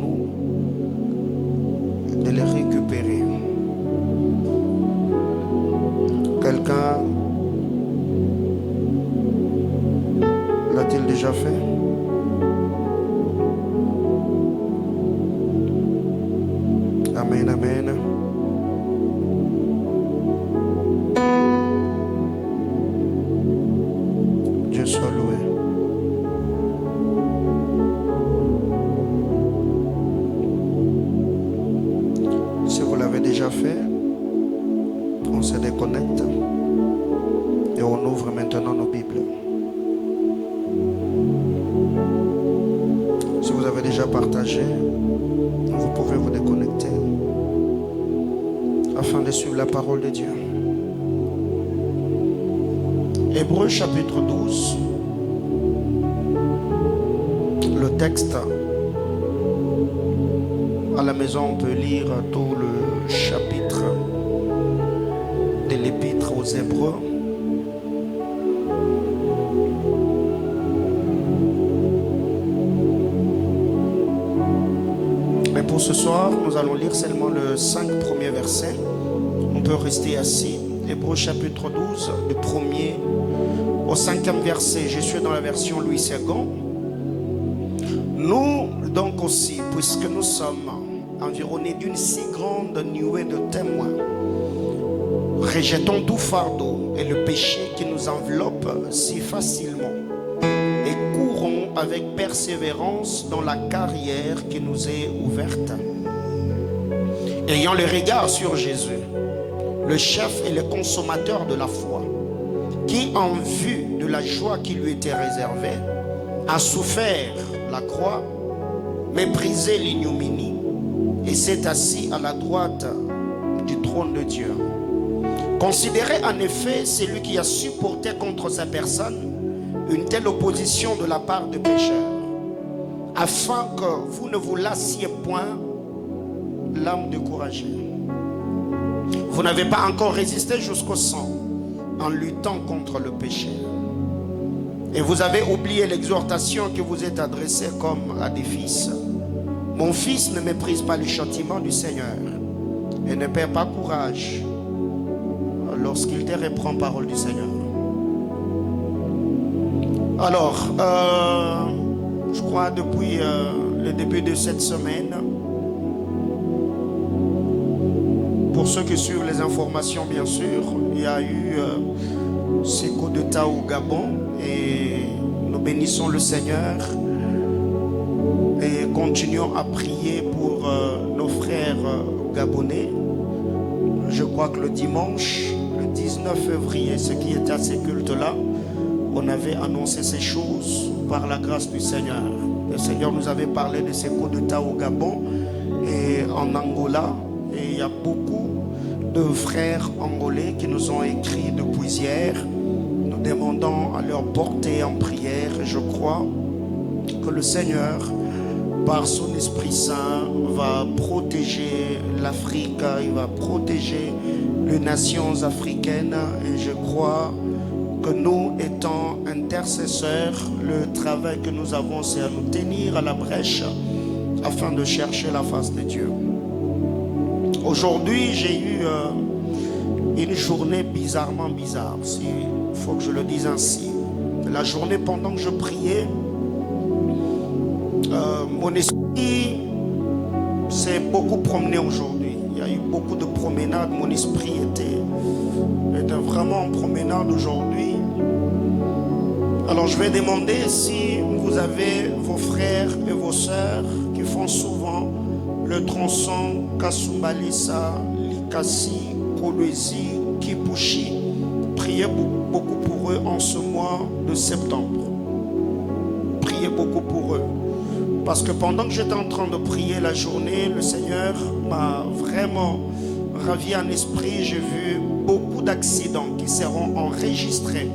nous de les récupérer. Quelqu'un l'a-t-il déjà fait? Amen, amen. Dieu soit loué. Si vous l'avez déjà fait, on se déconnecte et on ouvre maintenant nos Bibles. Si vous avez déjà partagé, vous pouvez vous déconnecter afin de suivre la parole de Dieu. Hébreux chapitre 12. Le texte, à la maison, on peut lire tout le chapitre de l'épître aux Hébreux. Mais pour ce soir, nous allons lire seulement les 5 premiers versets. On peut rester assis. Hébreux chapitre 12, du 1er au 5e verset. Je suis dans la version Louis II. Nous donc aussi, puisque nous sommes environnés d'une si grande nuée de témoins, rejetons tout fardeau et le péché qui nous enveloppe si facilement et courons avec persévérance dans la carrière qui nous est ouverte. Ayant le regard sur Jésus, le chef et le consommateur de la foi, qui en vue de la joie qui lui était réservée, a souffert la croix, méprisé l'ignominie et s'est assis à la droite du trône de Dieu. Considérez en effet celui qui a supporté contre sa personne une telle opposition de la part des pécheurs, afin que vous ne vous lassiez point l'âme découragée. Vous n'avez pas encore résisté jusqu'au sang en luttant contre le péché. Et vous avez oublié l'exhortation que vous êtes adressée comme à des fils. Mon fils, ne méprise pas le châtiment du Seigneur et ne perds pas courage lorsqu'il te reprend parole du Seigneur. Alors, je crois depuis le début de cette semaine, pour ceux qui suivent les informations, bien sûr, il y a eu ces coups d'État au Gabon et nous bénissons le Seigneur et continuons à prier pour nos frères gabonais. Je crois que le dimanche, le 19 février, ce qui était à ces cultes-là, on avait annoncé ces choses par la grâce du Seigneur. Le Seigneur nous avait parlé de ces coups d'État au Gabon et en Angola. Et il y a beaucoup de frères angolais qui nous ont écrit depuis hier, nous demandant à leur porter en prière. Et je crois que le Seigneur, par son Esprit Saint, va protéger l'Afrique, il va protéger les nations africaines. Et je crois que nous, étant intercesseurs, le travail que nous avons, c'est à nous tenir à la brèche afin de chercher la face de Dieu. Aujourd'hui, j'ai eu une journée bizarrement bizarre, il faut que je le dise ainsi. La journée pendant que je priais, mon esprit s'est beaucoup promené aujourd'hui. Il y a eu beaucoup de promenades, mon esprit était vraiment en promenade aujourd'hui. Alors je vais demander si vous avez vos frères et vos sœurs qui font souvent le tronçon Kasumbalisa, Likasi, Kolwezi, Kipushi. Priez beaucoup pour eux en ce mois de septembre. Priez beaucoup pour eux. Parce que pendant que j'étais en train de prier la journée, le Seigneur m'a vraiment ravi en esprit. J'ai vu beaucoup d'accidents qui seront enregistrés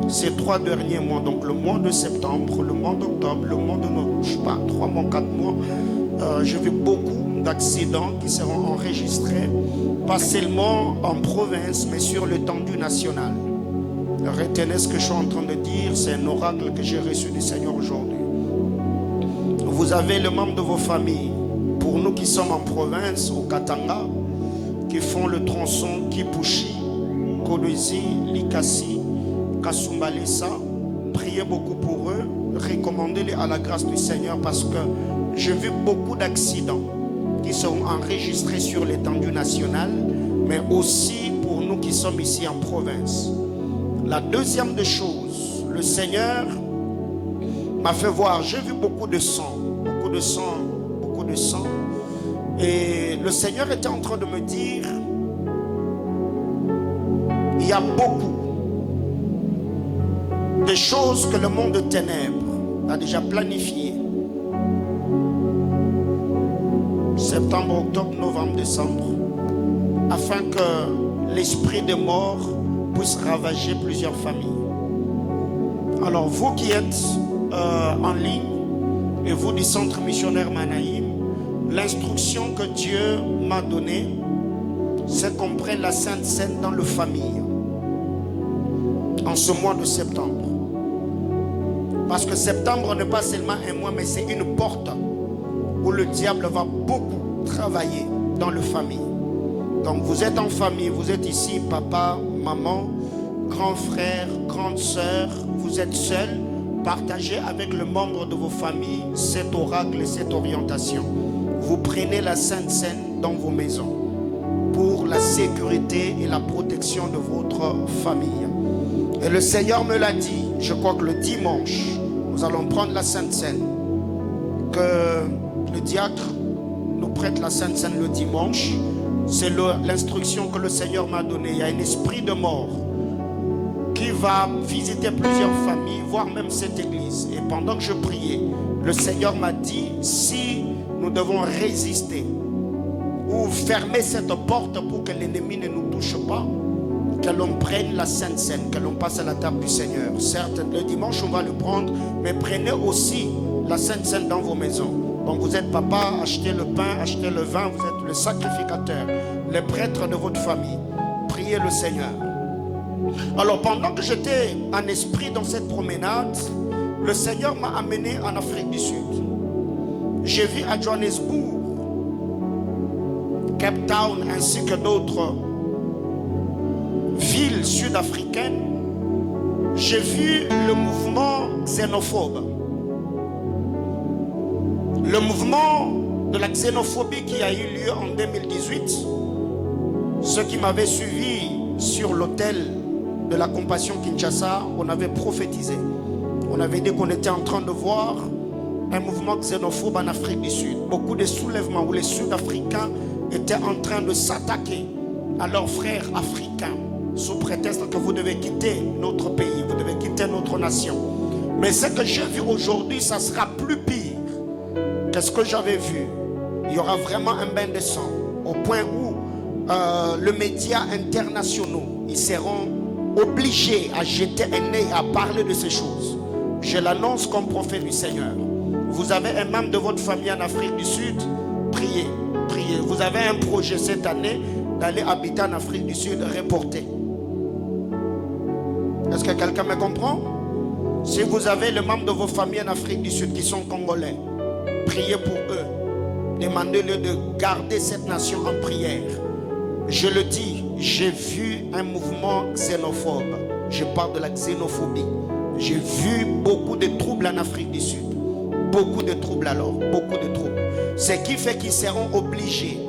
ces 3 derniers mois. Donc le mois de septembre, le mois d'octobre, le mois de novembre, je sais pas, 3 mois, 4 mois. J'ai vu beaucoup d'accidents qui seront enregistrés, pas seulement en province, mais sur l'étendue nationale. Retenez ce que je suis en train de dire, c'est un oracle que j'ai reçu du Seigneur aujourd'hui. Vous avez le membre de vos familles pour nous qui sommes en province, au Katanga, qui font le tronçon Kipushi, Kolwezi, Likasi, Kasumbalesa, priez beaucoup pour eux, recommandez-les à la grâce du Seigneur, parce que j'ai vu beaucoup d'accidents qui sont enregistrés sur l'étendue nationale, mais aussi pour nous qui sommes ici en province. La deuxième des choses, le Seigneur m'a fait voir, j'ai vu beaucoup de sang, beaucoup de sang, beaucoup de sang. Et le Seigneur était en train de me dire, il y a beaucoup de choses que le monde de ténèbres a déjà planifiées. Septembre, octobre, novembre, décembre, afin que l'esprit de mort puisse ravager plusieurs familles. Alors vous qui êtes en ligne et vous du centre missionnaire Manaïm, l'instruction que Dieu m'a donnée, c'est qu'on prenne la Sainte Seine dans le famille en ce mois de septembre. Parce que septembre n'est pas seulement un mois, mais c'est une porte où le diable va beaucoup travailler dans le famille. Donc vous êtes en famille, vous êtes ici, papa, maman, grand frère, grande sœur, vous êtes seul, partagez avec le membre de vos familles cet oracle et cette orientation. Vous prenez la Sainte Seine dans vos maisons pour la sécurité et la protection de votre famille. Et le Seigneur me l'a dit, je crois que le dimanche, nous allons prendre la Sainte Seine, que le diacre nous prête la Sainte Seine le dimanche. C'est l'instruction que le Seigneur m'a donnée. Il y a un esprit de mort qui va visiter plusieurs familles, voire même cette église. Et pendant que je priais, le Seigneur m'a dit, si nous devons résister ou fermer cette porte pour que l'ennemi ne nous touche pas, que l'on prenne la Sainte Seine, que l'on passe à la table du Seigneur. Certes, le dimanche, on va le prendre, mais prenez aussi la Sainte Seine dans vos maisons. Donc vous êtes papa, achetez le pain, achetez le vin, vous êtes le sacrificateur, le prêtre de votre famille. Priez le Seigneur. Alors pendant que j'étais en esprit dans cette promenade, le Seigneur m'a amené en Afrique du Sud. J'ai vu à Johannesburg, Cape Town ainsi que d'autres villes sud-africaines, j'ai vu le mouvement xénophobe. Le mouvement de la xénophobie qui a eu lieu en 2018, ceux qui m'avaient suivi sur l'hôtel de la Compassion Kinshasa, on avait prophétisé. On avait dit qu'on était en train de voir un mouvement xénophobe en Afrique du Sud. Beaucoup de soulèvements où les Sud-Africains étaient en train de s'attaquer à leurs frères africains sous prétexte que vous devez quitter notre pays, vous devez quitter notre nation. Mais ce que j'ai vu aujourd'hui, ça sera plus pire que ce que j'avais vu. Il y aura vraiment un bain de sang au point où les médias internationaux, ils seront obligés à jeter un œil, à parler de ces choses. Je l'annonce comme prophète du Seigneur. Vous avez un membre de votre famille en Afrique du Sud, priez, priez. Vous avez un projet cette année d'aller habiter en Afrique du Sud, reporter. Est-ce que quelqu'un me comprend? Si vous avez le membre de vos familles en Afrique du Sud qui sont congolais, priez pour eux. Demandez-leur de garder cette nation en prière. Je le dis, j'ai vu un mouvement xénophobe. Je parle de la xénophobie. J'ai vu beaucoup de troubles en Afrique du Sud. Beaucoup de troubles alors, beaucoup de troubles. Ce qui fait qu'ils seront obligés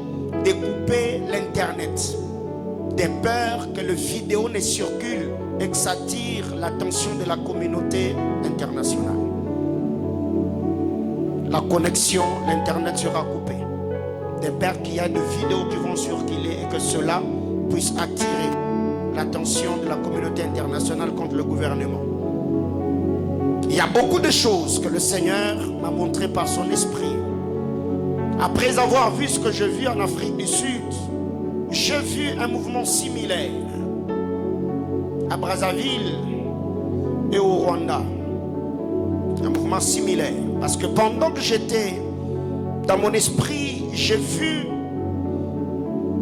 de couper l'Internet. De peur que le vidéo ne circule et que ça attire l'attention de la communauté internationale. La connexion, l'Internet sera coupé. De peur qu'il y ait des vidéos qui vont circuler et que cela puisse attirer l'attention de la communauté internationale contre le gouvernement. Il y a beaucoup de choses que le Seigneur m'a montré par son esprit. Après avoir vu ce que j'ai vu en Afrique du Sud, j'ai vu un mouvement similaire à Brazzaville et au Rwanda. Un mouvement similaire. Parce que pendant que j'étais dans mon esprit, j'ai vu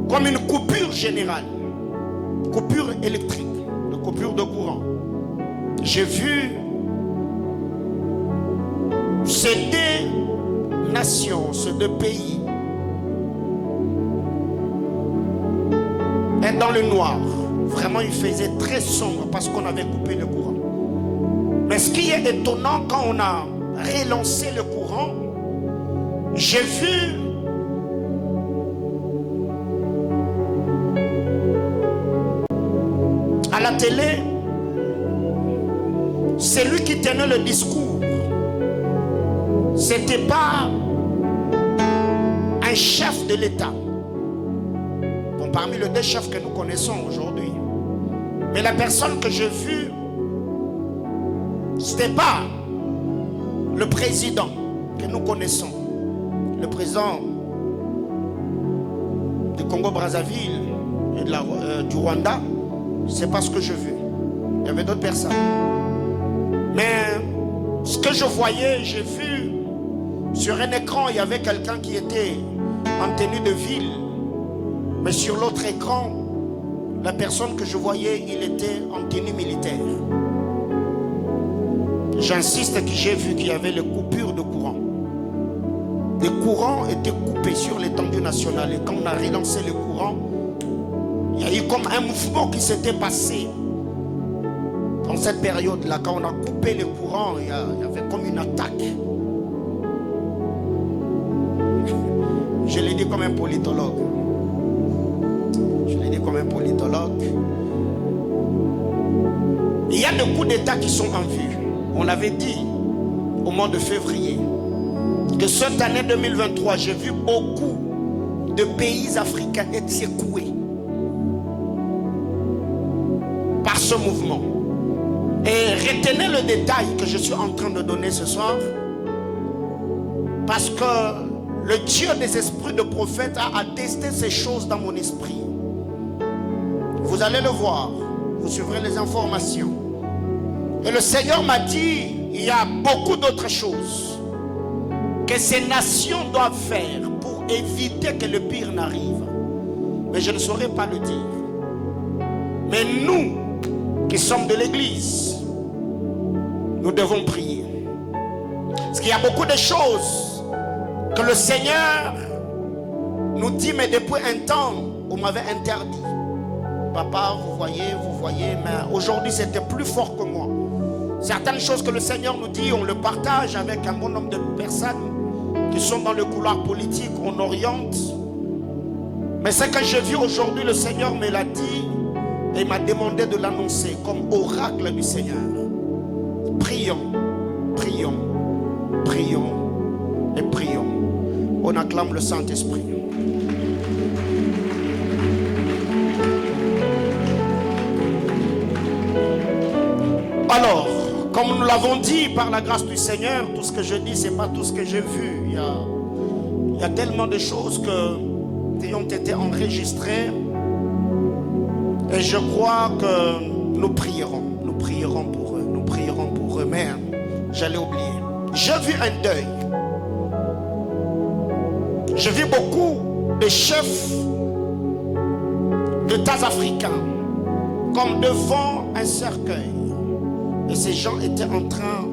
comme une coupure générale, coupure électrique, une coupure de courant. J'ai vu ces deux nations, ces deux pays Mais dans le noir, vraiment il faisait très sombre parce qu'on avait coupé le courant. Mais ce qui est étonnant, quand on a relancé le courant, j'ai vu à la télé celui qui tenait le discours. C'était pas un chef de l'État. Bon, parmi les deux chefs que nous connaissons aujourd'hui. Mais la personne que j'ai vue, c'était pas le président que nous connaissons. Le président du Congo-Brazzaville et du Rwanda, c'est pas ce que j'ai vu. Il y avait d'autres personnes. Mais ce que je voyais, j'ai vu sur un écran, il y avait quelqu'un qui était en tenue de ville. Mais sur l'autre écran, la personne que je voyais, il était en tenue militaire. J'insiste que j'ai vu qu'il y avait les coupures de courant. Les courants étaient coupés sur l'étendue nationale. Et quand on a relancé le courant, il y a eu comme un mouvement qui s'était passé. Dans cette période-là, quand on a coupé le courant, il y avait comme une attaque. Je l'ai dit comme un politologue. Il y a des coups d'État qui sont en vue. On l'avait dit au mois de février que cette année 2023, j'ai vu beaucoup de pays africains être secoués par ce mouvement. Et retenez le détail que je suis en train de donner ce soir, parce que le Dieu des esprits de prophète a attesté ces choses dans mon esprit. Vous allez le voir, vous suivrez les informations. Et le Seigneur m'a dit, il y a beaucoup d'autres choses que ces nations doivent faire pour éviter que le pire n'arrive. Mais je ne saurais pas le dire. Mais nous, qui sommes de l'église, nous devons prier. Parce qu'il y a beaucoup de choses que le Seigneur nous dit, mais depuis un temps, on m'avait interdit. Papa, vous voyez, mais aujourd'hui c'était plus fort que moi. Certaines choses que le Seigneur nous dit, on le partage avec un bon nombre de personnes qui sont dans le couloir politique, on oriente. Mais ce que j'ai vu aujourd'hui, le Seigneur me l'a dit et m'a demandé de l'annoncer comme oracle du Seigneur. Prions, prions, prions et prions. On acclame le Saint-Esprit. Alors, comme nous l'avons dit par la grâce du Seigneur, tout ce que je dis, ce n'est pas tout ce que j'ai vu. Il y a tellement de choses qui ont été enregistrées. Et je crois que nous prierons pour eux. Mais j'allais oublier. J'ai vu un deuil. J'ai vu beaucoup de chefs d'États africains comme devant un cercueil. Et ces gens étaient en train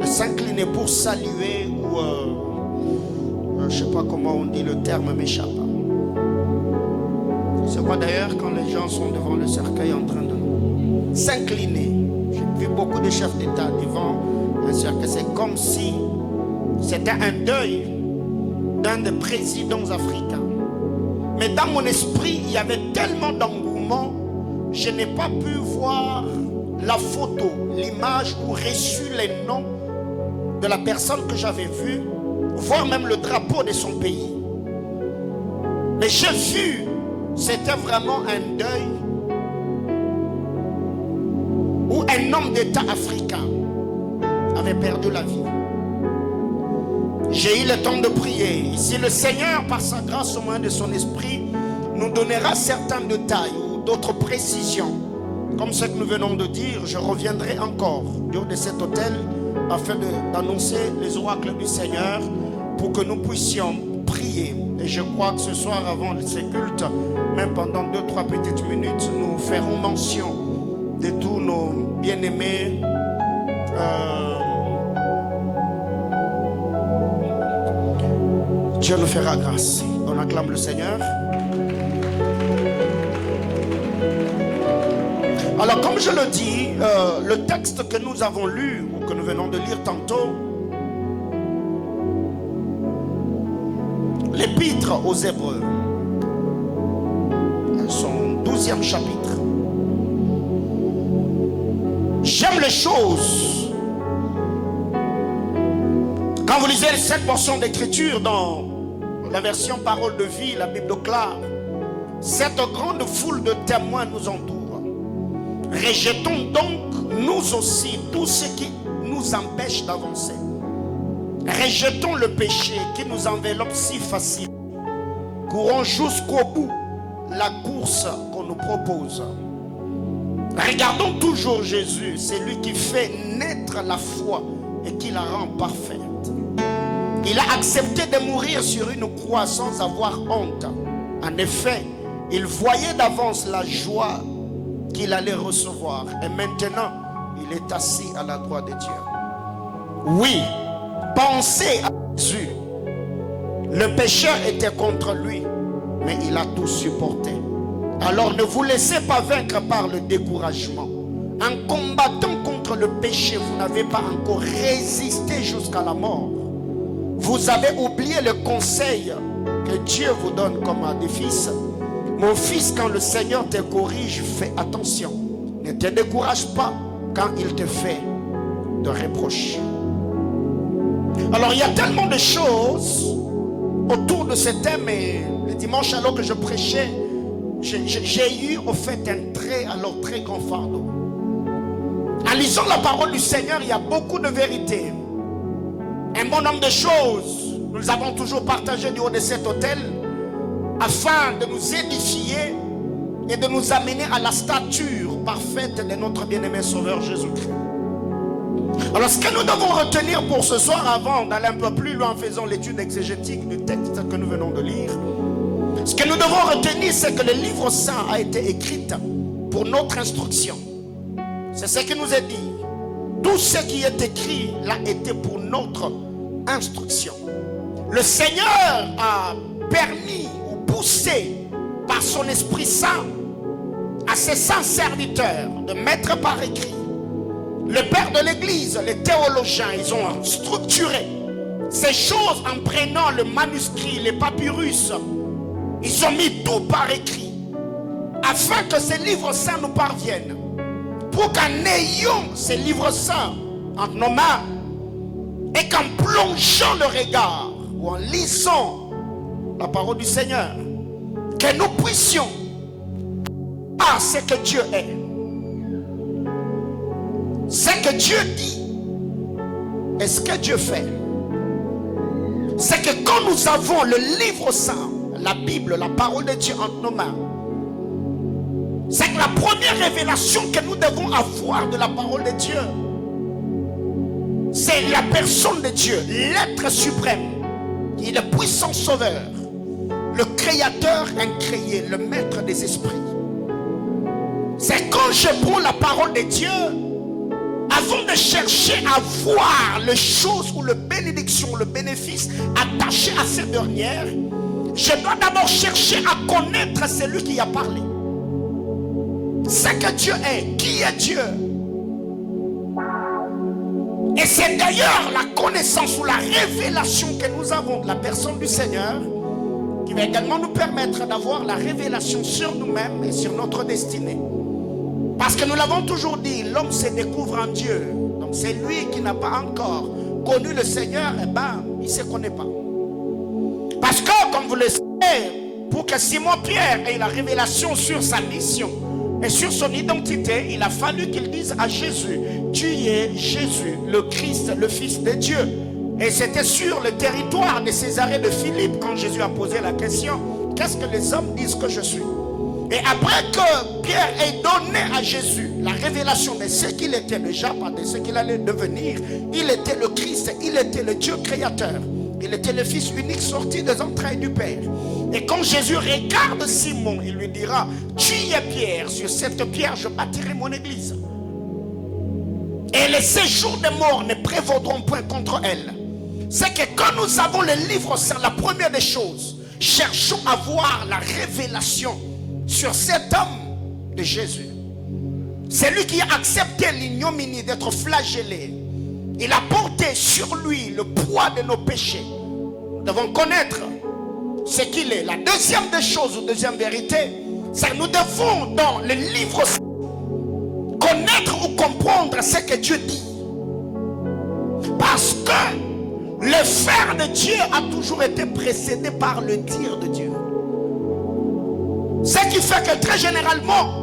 de s'incliner pour saluer ou je ne sais pas comment on dit, le terme m'échappe. C'est quoi d'ailleurs quand les gens sont devant le cercueil en train de s'incliner? J'ai vu beaucoup de chefs d'État devant un cercueil. C'est comme si c'était un deuil d'un des présidents africains. Mais dans mon esprit, il y avait tellement d'engouement, je n'ai pas pu voir la photo, l'image ou reçu les noms de la personne que j'avais vue, voire même le drapeau de son pays. Mais j'ai vu, c'était vraiment un deuil où un homme d'État africain avait perdu la vie. J'ai eu le temps de prier. Si le Seigneur, par sa grâce au moyen de son esprit, nous donnera certains détails ou d'autres précisions, comme ce que nous venons de dire, je reviendrai encore du haut de cet hôtel afin d'annoncer les oracles du Seigneur pour que nous puissions prier. Et je crois que ce soir, avant ces cultes, même pendant 2-3 petites minutes, nous ferons mention de tous nos bien-aimés Dieu nous fera grâce. On acclame le Seigneur. Alors comme je le dis, le texte que nous avons lu, ou que nous venons de lire tantôt, l'épître aux Hébreux, son 12e chapitre. J'aime les choses. Quand vous lisez cette portion d'écriture dans la version parole de vie, la Bible clare, cette grande foule de témoins nous entoure. Rejetons donc nous aussi tout ce qui nous empêche d'avancer. Rejetons le péché qui nous enveloppe si facilement. Courons jusqu'au bout la course qu'on nous propose. Regardons toujours Jésus, c'est lui qui fait naître la foi et qui la rend parfaite. Il a accepté de mourir sur une croix sans avoir honte. En effet, il voyait d'avance la joie qu'il allait recevoir. Et maintenant, il est assis à la droite de Dieu. Oui, pensez à Jésus. Le pécheur était contre lui, mais il a tout supporté. Alors ne vous laissez pas vaincre par le découragement. En combattant contre le péché, vous n'avez pas encore résisté jusqu'à la mort. Vous avez oublié le conseil que Dieu vous donne comme à des fils. Mon fils, quand le Seigneur te corrige, fais attention. Ne te décourage pas quand il te fait de reproches. Alors il y a tellement de choses autour de ce thème. Et le dimanche alors que je prêchais, j'ai eu au fait un très grand fardeau. En lisant la parole du Seigneur, il y a beaucoup de vérités. Un bon nombre de choses nous avons toujours partagé du haut de cet autel afin de nous édifier et de nous amener à la stature parfaite de notre bien-aimé Sauveur Jésus-Christ. Alors ce que nous devons retenir pour ce soir, avant d'aller un peu plus loin en faisant l'étude exégétique du texte que nous venons de lire, ce que nous devons retenir, c'est que le livre saint a été écrit pour notre instruction. C'est ce qui nous est dit. Tout ce qui est écrit l'a été pour notre instruction. Le Seigneur a permis ou poussé par son Esprit Saint à ses saints serviteurs de mettre par écrit. Le Père de l'Église, les théologiens, ils ont structuré ces choses en prenant le manuscrit, les papyrus. Ils ont mis tout par écrit afin que ces livres saints nous parviennent. Pour qu'en ayant ces livres saints entre nos mains et qu'en plongeant le regard ou en lisant la parole du Seigneur, que nous puissions voir ce que Dieu est, ce que Dieu dit et ce que Dieu fait. C'est que quand nous avons le livre saint, la Bible, la parole de Dieu entre nos mains, c'est que la première révélation que nous devons avoir de la parole de Dieu, c'est la personne de Dieu, l'être suprême, qui est le puissant sauveur, le créateur incréé, le maître des esprits. C'est quand je prends la parole de Dieu, avant de chercher à voir les choses ou les bénédictions, le bénéfice attaché à cette dernière, je dois d'abord chercher à connaître celui qui a parlé. Ce que Dieu est, qui est Dieu. Et c'est d'ailleurs la connaissance ou la révélation que nous avons de la personne du Seigneur qui va également nous permettre d'avoir la révélation sur nous-mêmes et sur notre destinée. Parce que nous l'avons toujours dit, l'homme se découvre en Dieu. Donc c'est lui qui n'a pas encore connu le Seigneur, et il ne se connaît pas. Parce que, comme vous le savez, pour que Simon-Pierre ait la révélation sur sa mission et sur son identité, il a fallu qu'il dise à Jésus: tu es Jésus, le Christ, le Fils de Dieu. Et c'était sur le territoire de Césarée de Philippe quand Jésus a posé la question: qu'est-ce que les hommes disent que je suis? Et après que Pierre ait donné à Jésus la révélation de ce qu'il était déjà, pas de ce qu'il allait devenir, il était le Christ, il était le Dieu créateur, il était le Fils unique sorti des entrailles du Père. Et quand Jésus regarde Simon, il lui dira: tu es Pierre, sur cette pierre je bâtirai mon église. Et les séjours des morts ne prévaudront point contre elle. C'est que quand nous avons le livre saint, la première des choses, cherchons à voir la révélation sur cet homme de Jésus. C'est lui qui a accepté l'ignominie d'être flagellé. Il a porté sur lui le poids de nos péchés. Nous devons connaître ce qu'il est. La deuxième des choses, ou deuxième vérité, c'est que nous devons dans le livre connaître ou comprendre ce que Dieu dit. Parce que le faire de Dieu a toujours été précédé par le dire de Dieu. Ce qui fait que très généralement,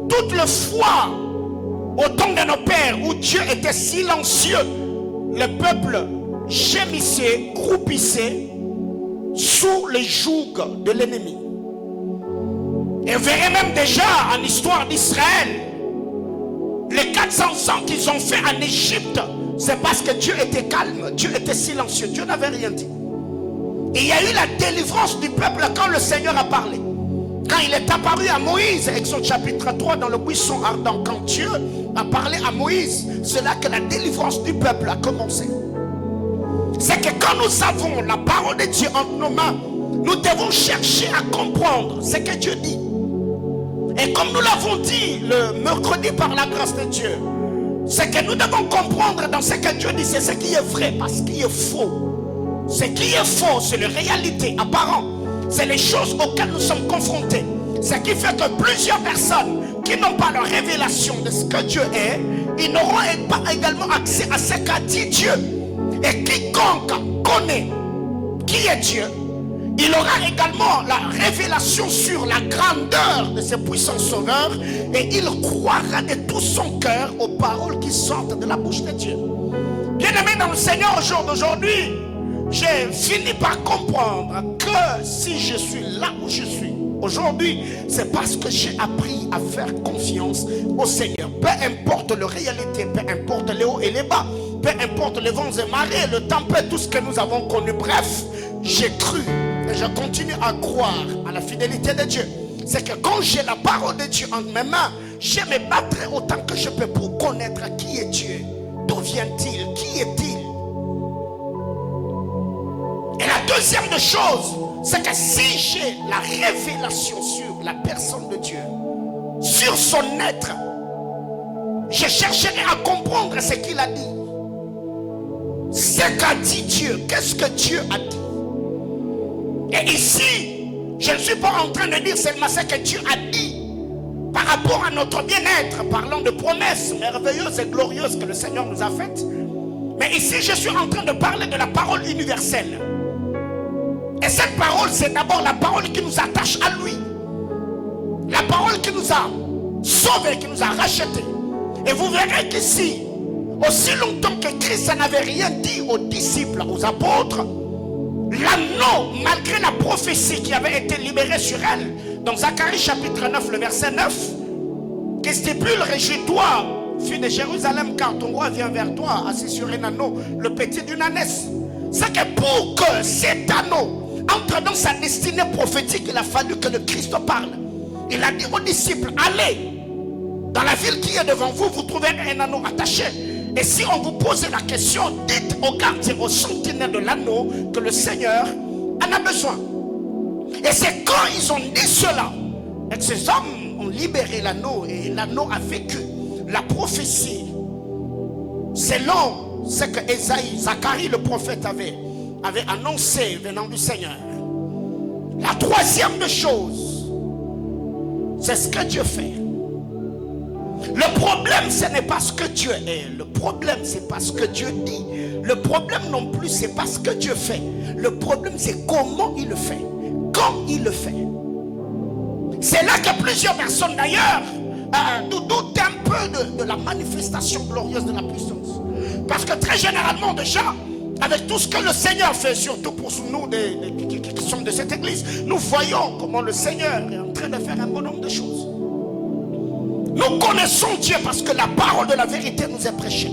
toute le fois au temps de nos pères où Dieu était silencieux, le peuple gémissait, croupissait sous le joug de l'ennemi. Et vous verrez même déjà en histoire d'Israël, les 400 ans qu'ils ont fait en Égypte, c'est parce que Dieu était calme, Dieu était silencieux, Dieu n'avait rien dit. Et il y a eu la délivrance du peuple quand le Seigneur a parlé. Quand il est apparu à Moïse, Exode chapitre 3, dans le buisson ardent, quand Dieu a parlé à Moïse, c'est là que la délivrance du peuple a commencé. C'est que quand nous avons la parole de Dieu entre nos mains, nous devons chercher à comprendre ce que Dieu dit. Et comme nous l'avons dit le mercredi par la grâce de Dieu, c'est que nous devons comprendre dans ce que Dieu dit, c'est ce qui est vrai, parce ce qui est faux. Ce qui est faux, c'est la réalité apparente. C'est les choses auxquelles nous sommes confrontés. Ce qui fait que plusieurs personnes qui n'ont pas la révélation de ce que Dieu est, ils n'auront pas également accès à ce qu'a dit Dieu. Et quiconque connaît qui est Dieu, il aura également la révélation sur la grandeur de ses puissants sauveurs, et il croira de tout son cœur aux paroles qui sortent de la bouche de Dieu. Bien-aimé dans le Seigneur, au jour d'aujourd'hui, j'ai fini par comprendre que si je suis là où je suis aujourd'hui, c'est parce que j'ai appris à faire confiance au Seigneur. Peu importe la réalité, peu importe les hauts et les bas, peu importe les vents et marées, le tempête, tout ce que nous avons connu, bref, j'ai cru et je continue à croire à la fidélité de Dieu. C'est que quand j'ai la parole de Dieu entre mes mains, je me battrai autant que je peux pour connaître qui est Dieu, d'où vient-il, qui est-il. Et la deuxième des choses, c'est que si j'ai la révélation sur la personne de Dieu, sur son être, je chercherai à comprendre ce qu'il a dit. Ce qu'a dit Dieu, qu'est-ce que Dieu a dit. Et ici, je ne suis pas en train de dire seulement ce que Dieu a dit par rapport à notre bien-être, parlant de promesses merveilleuses et glorieuses que le Seigneur nous a faites. Mais ici, je suis en train de parler de la parole universelle. Et cette parole, c'est d'abord la parole qui nous attache à lui. La parole qui nous a sauvés, qui nous a rachetés. Et vous verrez qu'ici, aussi longtemps que Christ n'avait rien dit aux disciples, aux apôtres, l'anneau, malgré la prophétie qui avait été libérée sur elle, dans Zacharie chapitre 9, le verset 9, qui stipule: réjouis-toi, fille de Jérusalem, car ton roi vient vers toi, assis sur un anneau, le petit d'une ânesse. C'est que pour que cet anneau entre dans sa destinée prophétique, il a fallu que le Christ parle. Il a dit aux disciples: allez dans la ville qui est devant vous, vous trouverez un anneau attaché. Et si on vous pose la question, dites aux gardiens, aux sentinelles de l'anneau, que le Seigneur en a besoin. Et c'est quand ils ont dit cela, et que ces hommes ont libéré l'anneau, et l'anneau a vécu la prophétie selon ce que Zacharie le prophète avait annoncé venant du Seigneur. La troisième des choses, c'est ce que Dieu fait. Le problème, ce n'est pas ce que Dieu est. Le problème, c'est pas ce que Dieu dit. Le problème non plus, c'est pas ce que Dieu fait. Le problème, c'est comment il le fait. Quand il le fait. C'est là que plusieurs personnes d'ailleurs nous doutent un peu de la manifestation glorieuse de la puissance. Parce que très généralement déjà, avec tout ce que le Seigneur fait, surtout pour nous qui sommes de cette église, nous voyons comment le Seigneur est en train de faire un bon nombre de choses. Nous connaissons Dieu parce que la parole de la vérité nous est prêchée.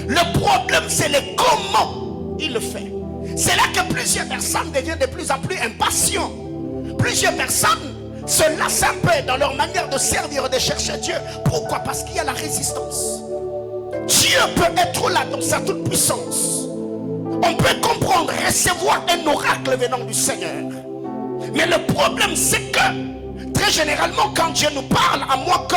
Le problème, c'est le comment il le fait. C'est là que plusieurs personnes deviennent de plus en plus impatients. Plusieurs personnes se lassent un peu dans leur manière de servir et de chercher Dieu. Pourquoi? Parce qu'il y a la résistance. Dieu peut être là dans sa toute puissance. On peut comprendre, recevoir un oracle venant du Seigneur. Mais le problème, c'est que très généralement, quand Dieu nous parle, à moins que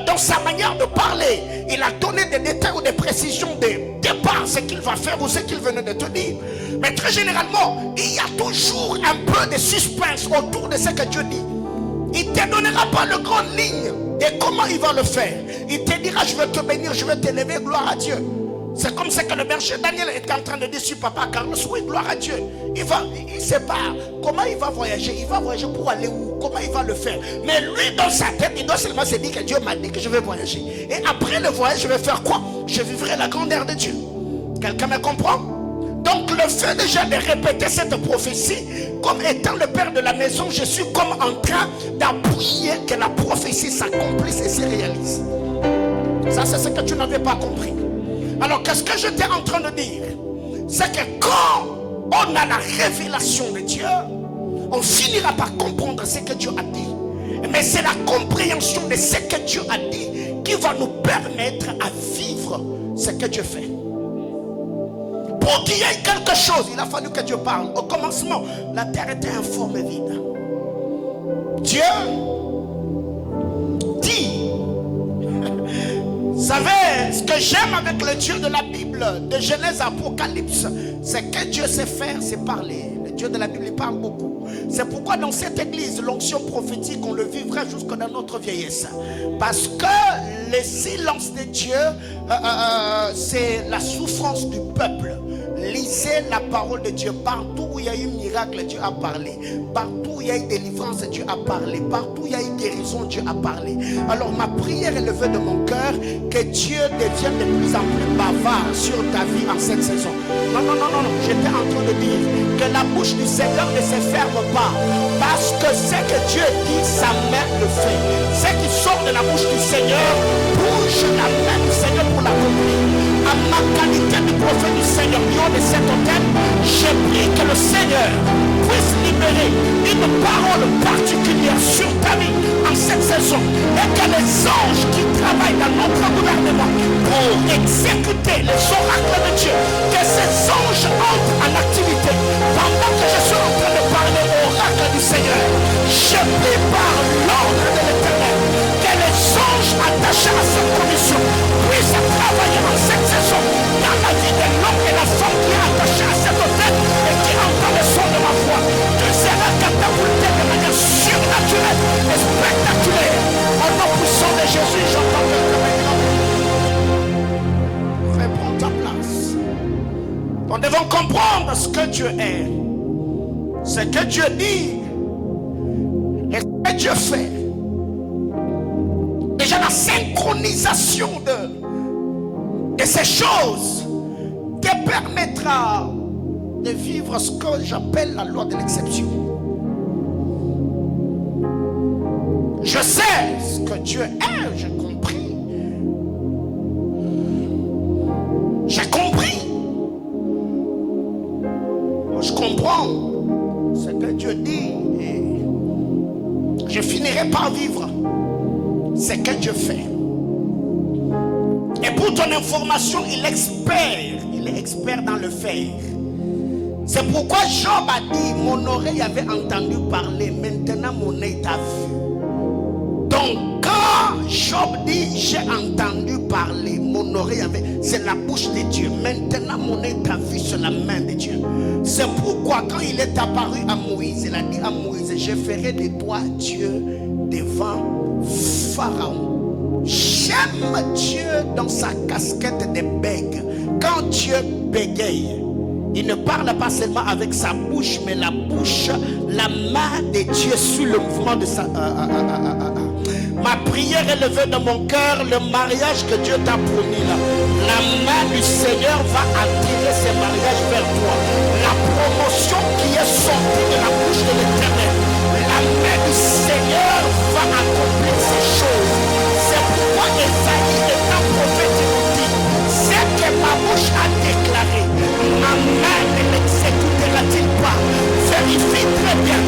dans sa manière de parler, il a donné des détails ou des précisions de départ, ce qu'il va faire ou ce qu'il venait de te dire. Mais très généralement, il y a toujours un peu de suspense autour de ce que Dieu dit. Il ne te donnera pas le grand ligne de comment il va le faire. Il te dira, je vais te bénir, je vais t'élever, gloire à Dieu. C'est comme ça que le berger Daniel est en train de dire sur Papa Carlos, oui, gloire à Dieu. Il ne sait pas comment il va voyager. Il va voyager pour aller où? Comment il va le faire? Mais lui, dans sa tête, il doit seulement se dire que Dieu m'a dit que je vais voyager. Et après le voyage, je vais faire quoi? Je vivrai la grandeur de Dieu. Quelqu'un me comprend? Donc le fait déjà de répéter cette prophétie, comme étant le père de la maison, je suis comme en train d'appuyer que la prophétie s'accomplisse et se réalise. Ça, c'est ce que tu n'avais pas compris. Alors, qu'est-ce que j'étais en train de dire? C'est que quand on a la révélation de Dieu, on finira par comprendre ce que Dieu a dit. Mais c'est la compréhension de ce que Dieu a dit qui va nous permettre à vivre ce que Dieu fait. Pour qu'il y ait quelque chose, il a fallu que Dieu parle. Au commencement, la terre était informe et vide. Dieu dit. Vous savez, ce que j'aime avec le Dieu de la Bible, de Genèse à Apocalypse, c'est que Dieu sait faire, c'est parler. Le Dieu de la Bible, il parle beaucoup. C'est pourquoi dans cette église, l'onction prophétique, on le vivra jusque dans notre vieillesse. Parce que le silence de Dieu, c'est la souffrance du peuple. Lisez la parole de Dieu. Partout où il y a eu miracle, Dieu a parlé. Partout où il y a eu délivrance, Dieu a parlé. Partout où il y a eu guérison, Dieu a parlé. Alors ma prière est levée de mon cœur, que Dieu devienne de plus en plus bavard sur ta vie en cette saison. Non, non, non, non, non. J'étais en train de dire que la bouche du Seigneur ne se ferme pas. Parce que ce que Dieu dit, sa main le fait. Ce qui sort de la bouche du Seigneur, bouge la main du Seigneur pour l'accomplir. À ma qualité de prophète du Seigneur, de cet hôtel, je prie que le Seigneur puisse libérer une parole particulière sur ta vie en cette saison et que les anges qui travaillent dans notre gouvernement pour exécuter les oracles de Dieu, que ces anges entrent en activité pendant que je suis en train de parler aux oracles du Seigneur. Je prie par l'ordre de l'Éternel que les anges attachés à cette commission puissent travailler en cette saison dans la vie de l'homme et la femme qui est attaché à cet hôtel et qui entend le son de ma voix. Tu seras catapulté de manière surnaturelle et spectaculaire. Au nom puissant de Jésus, j'entends le communion. Reprends ta place. Nous devons comprendre ce que Dieu est, ce que Dieu dit et ce que Dieu fait. Déjà la synchronisation de ces choses te permettra de vivre ce que j'appelle la loi de l'exception. Je sais ce que Dieu est, j'ai compris. J'ai compris. Je comprends ce que Dieu dit et je finirai par vivre ce que Dieu fait. Et pour ton information, il est expert dans le faire. C'est pourquoi Job a dit, mon oreille avait entendu parler, maintenant mon œil t'a vu. Donc quand Job dit, j'ai entendu parler, mon oreille avait, c'est la bouche de Dieu. Maintenant mon œil t'a vu, c'est la main de Dieu. C'est pourquoi quand il est apparu à Moïse, il a dit à Moïse, je ferai de toi Dieu devant Pharaon. J'aime Dieu dans sa casquette de bègue. Quand Dieu bégaye, il ne parle pas seulement avec sa bouche, mais la bouche, la main de Dieu sur le mouvement de sa... Ma prière est levée dans mon cœur, le mariage que Dieu t'a promis là. La main du Seigneur va attirer ce mariage vers toi. La promotion qui est sortie de la bouche de l'Éternel, la main du Seigneur va accomplir ces choses. C'est pourquoi Esaïe étant prophète nous dit, c'est que ma bouche a déclaré, ma main ne l'exécutera-t-il pas? Vérifie très bien,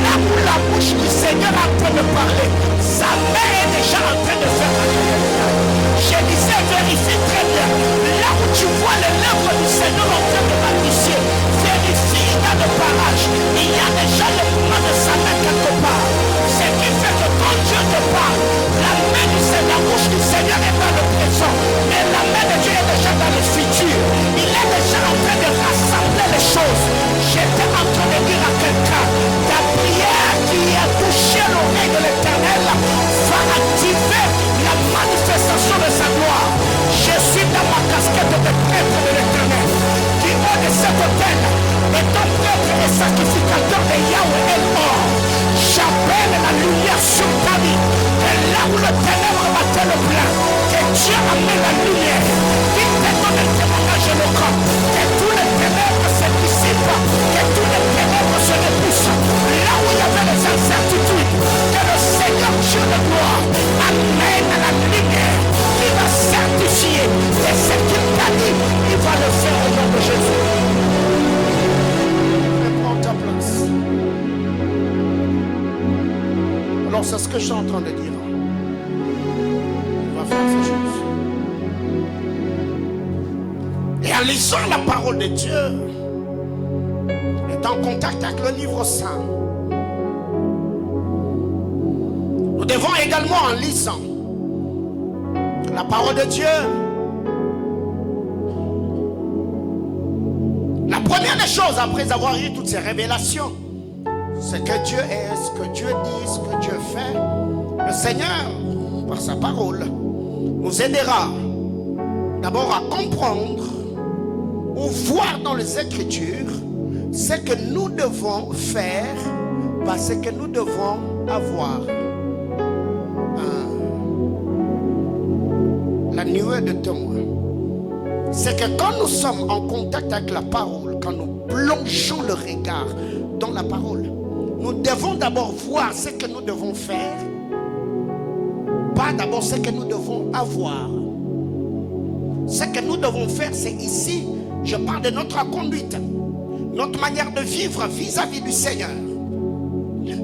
là où la bouche du Seigneur est en train de parler, sa main est déjà en train de faire la réalité. Je disais, vérifie très bien, là où tu vois les lèvres du Seigneur en train de magnifier, vérifie dans le parage, il y a déjà le mouvement de sa main quelque part. Ce qui fait que quand Dieu te parle, la main du Seigneur Alors c'est ce que je suis en train de dire. On va faire ces choses. Et en lisant la parole de Dieu, est en contact avec le livre saint, nous devons également, en lisant la parole de Dieu, la première des choses après avoir eu toutes ces révélations, c'est que Dieu est, ce que Dieu dit, ce que Dieu fait. Le Seigneur, par sa parole, nous aidera d'abord à comprendre ou voir dans les Écritures ce que nous devons faire, parce que nous devons avoir. La nuée de témoins. C'est que quand nous sommes en contact avec la parole, quand nous plongeons le regard dans la parole, nous devons d'abord voir ce que nous devons faire, pas d'abord ce que nous devons avoir. Ce que nous devons faire, c'est ici, je parle de notre conduite, notre manière de vivre vis-à-vis du Seigneur.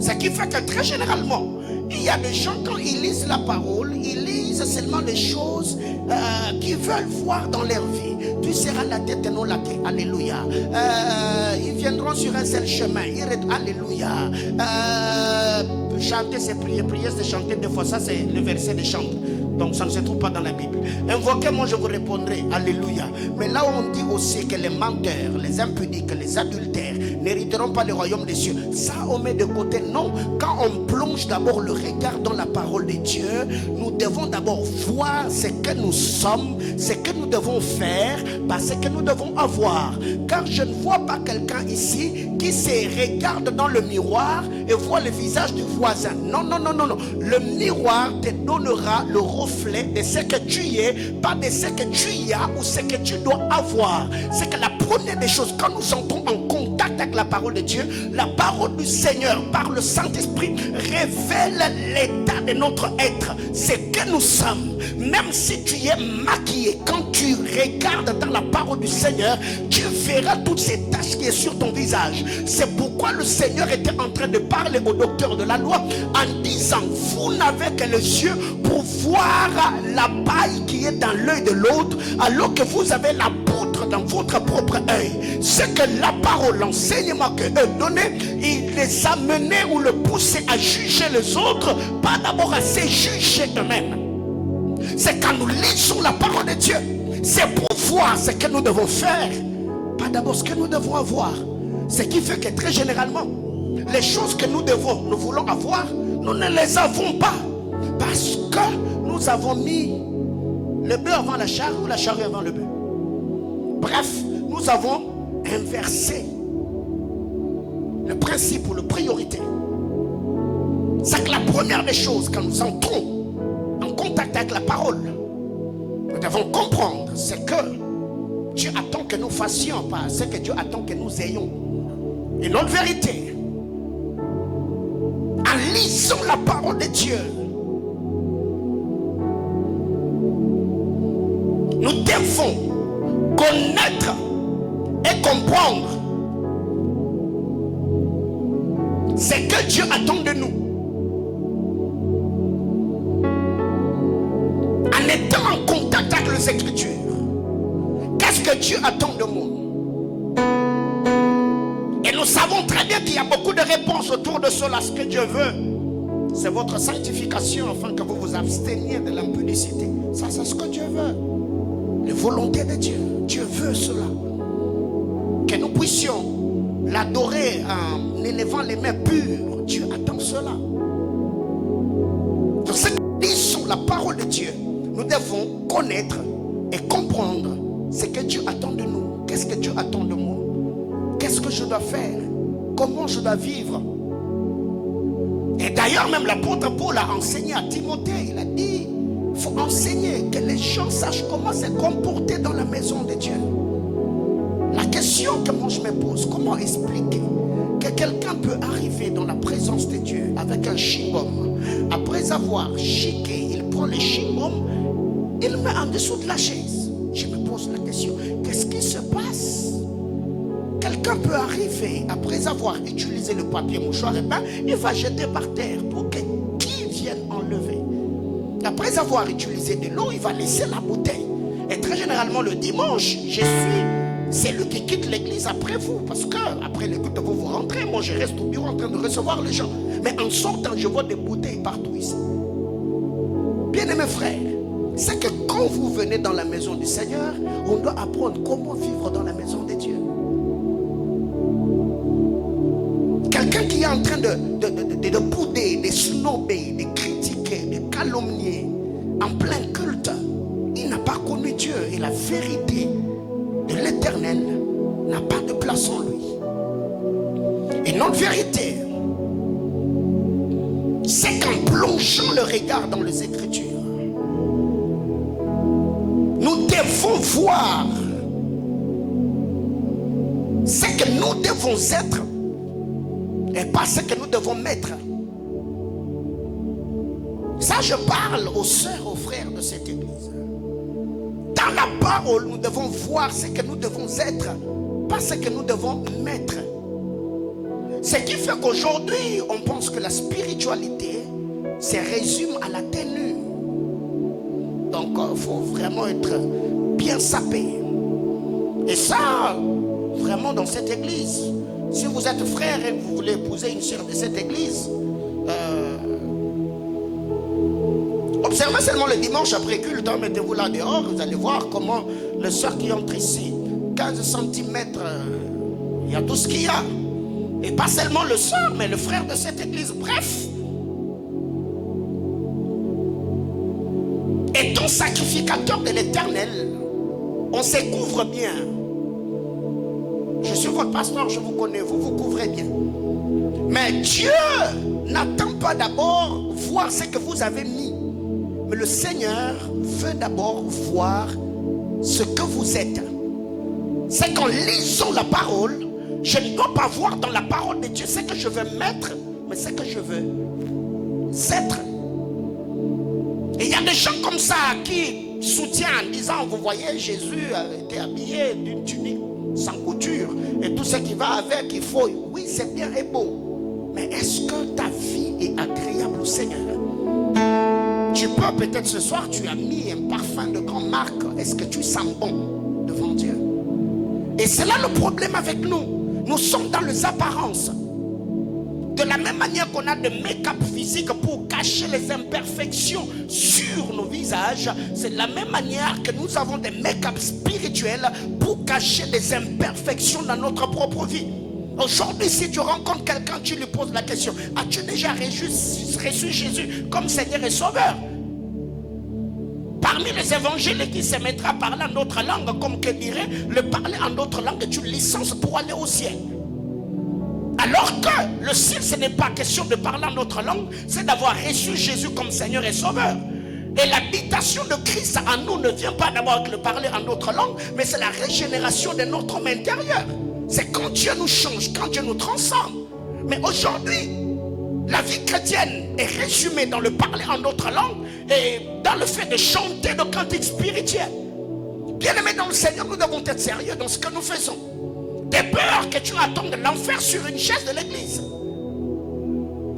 Ce qui fait que très généralement, il y a des gens, quand ils lisent la parole, ils lisent seulement les choses qu'ils veulent voir dans leur vie. Tu seras la tête et non la queue. Alléluia. Ils viendront sur un seul chemin. Alléluia. Chanter, c'est prier. Prier, c'est chanter. Des fois, ça, c'est le verset de chante. Donc, ça ne se trouve pas dans la Bible. Invoquez-moi, je vous répondrai. Alléluia. Mais là, on dit aussi que les menteurs, les impudiques, les adultères n'hériteront pas le royaume des cieux. Ça, on met de côté. Non. Quand on plonge d'abord le regard dans la parole de Dieu, nous devons d'abord voir ce que nous sommes, ce que nous devons faire, parce que nous devons avoir. Car je ne vois pas quelqu'un ici qui se regarde dans le miroir et voit le visage du voisin. Non, non, non, non, non. Le miroir te donnera le reflet de ce que tu es, pas de ce que tu as ou ce que tu dois avoir. C'est que la première des choses, quand nous entrons en contact avec la parole de Dieu, la parole du Seigneur par le Saint-Esprit révèle l'état de notre être, ce que nous sommes. Même si tu es maquillé, quand tu regardes dans la parole du Seigneur, tu verras toutes ces taches qui sont sur ton visage. C'est pourquoi le Seigneur était en train de parler au docteur de la loi en disant: vous n'avez que les yeux pour voir la paille qui est dans l'œil de l'autre, alors que vous avez la poutre dans votre propre œil. C'est que la parole, l'enseignement que eux donnaient, il les amenait ou le poussait à juger les autres, pas d'abord à se juger eux-mêmes. C'est quand nous lisons la parole de Dieu, c'est pour voir ce que nous devons faire, pas d'abord ce que nous devons avoir. Ce qui fait que très généralement, les choses que nous voulons avoir, nous ne les avons pas, parce que nous avons mis le bœuf avant la charrue ou la charrue avant le bœuf. Bref, nous avons inversé le principe ou la priorité. C'est que la première des choses, quand nous entrons en contact avec la parole, nous devons comprendre ce que Dieu attend que nous fassions, pas ce que Dieu attend que nous ayons. Et notre vérité, en lisant la parole de Dieu, nous devons connaître et comprendre ce que Dieu attend de nous. En étant en contact avec les Écritures, qu'est-ce que Dieu attend de nous? Et nous savons très bien qu'il y a beaucoup de réponses autour de cela. Ce que Dieu veut, c'est votre sanctification, afin que vous vous absteniez de l'impudicité. Ça, c'est ce que Dieu veut. La volonté de Dieu. Dieu veut cela. Que nous puissions l'adorer en élevant les mains pures. Dieu attend cela. Dans cette lisons la parole de Dieu, nous devons connaître et comprendre ce que Dieu attend de nous. Qu'est-ce que Dieu attend de moi? Qu'est-ce que je dois faire? Comment je dois vivre? Et d'ailleurs, même l'apôtre Paul a enseigné à Timothée. Il a dit: il faut enseigner, que les gens sachent comment se comporter dans la maison de Dieu. La question que moi je me pose, comment expliquer que quelqu'un peut arriver dans la présence de Dieu avec un chewing-gum, après avoir chiqué, il prend le chewing-gum, il le met en dessous de la chaise. Je me pose la question, qu'est-ce qui se passe? Quelqu'un peut arriver après avoir utilisé le papier mouchoir, et ben, il va jeter par terre. Pour que qui Après avoir utilisé de l'eau, il va laisser la bouteille. Et très généralement le dimanche, c'est lui qui quitte l'église après vous. Parce que après le culte, vous rentrez. Moi, je reste au bureau en train de recevoir les gens. Mais en sortant, je vois des bouteilles partout ici. Bien-aimés frères, c'est que quand vous venez dans la maison du Seigneur, on doit apprendre comment vivre dans la maison de Dieu. Quelqu'un qui est en train de bouder, de snobber, de critiquer, de calomnier en plein culte, il n'a pas connu Dieu. Et la vérité de l'Éternel n'a pas de place en lui. Et notre vérité, c'est qu'en plongeant le regard dans les Écritures, nous devons voir ce que nous devons être et pas ce que nous devons mettre. Ça, je parle aux sœurs, aux frères de cette église. Dans la parole, nous devons voir ce que nous devons être, pas ce que nous devons mettre. Ce qui fait qu'aujourd'hui, on pense que la spiritualité se résume à la tenue. Donc, il faut vraiment être bien sapé. Et ça, vraiment dans cette église, si vous êtes frère et que vous voulez épouser une sœur de cette église, observez seulement le dimanche après culte, mettez-vous là dehors, vous allez voir comment les sœurs qui entrent ici, 15 cm, il y a tout ce qu'il y a. Et pas seulement le sœur, mais le frère de cette église. Bref. Étant sacrificateur de l'Éternel, on se couvre bien. Je suis votre pasteur, je vous connais, vous vous couvrez bien. Mais Dieu n'attend pas d'abord voir ce que vous avez mis. Mais le Seigneur veut d'abord voir ce que vous êtes. C'est qu'en lisant la parole, je ne dois pas voir dans la parole de Dieu ce que je veux mettre, mais ce que je veux être. Et il y a des gens comme ça qui soutiennent en disant, vous voyez, Jésus a été habillé d'une tunique sans couture et tout ce qui va avec, il faut. Oui, c'est bien et beau. Mais est-ce que ta vie est agréable au Seigneur? Tu peux peut-être ce soir, tu as mis un parfum de grande marque. Est-ce que tu sens bon devant Dieu? Et c'est là le problème avec nous. Nous sommes dans les apparences. De la même manière qu'on a de make-up physique pour cacher les imperfections sur nos visages, c'est de la même manière que nous avons des make-up spirituels pour cacher les imperfections dans notre propre vie. Aujourd'hui, si tu rencontres quelqu'un, tu lui poses la question: as-tu déjà reçu Jésus comme Seigneur et Sauveur? Parmi les évangiles qui se mettra à parler en d'autres langues, comme que dirait, le parler en d'autres langues est une licence pour aller au ciel. Alors que le ciel, ce n'est pas question de parler en notre langue, c'est d'avoir reçu Jésus comme Seigneur et Sauveur. Et l'habitation de Christ en nous ne vient pas d'abord avec le parler en notre langue, mais c'est la régénération de notre homme intérieur. C'est quand Dieu nous change, quand Dieu nous transforme. Mais aujourd'hui, la vie chrétienne est résumée dans le parler en notre langue et dans le fait de chanter de cantiques spirituels. Bien-aimés dans le Seigneur, nous devons être sérieux dans ce que nous faisons. Des peurs que tu attends de l'enfer sur une chaise de l'église.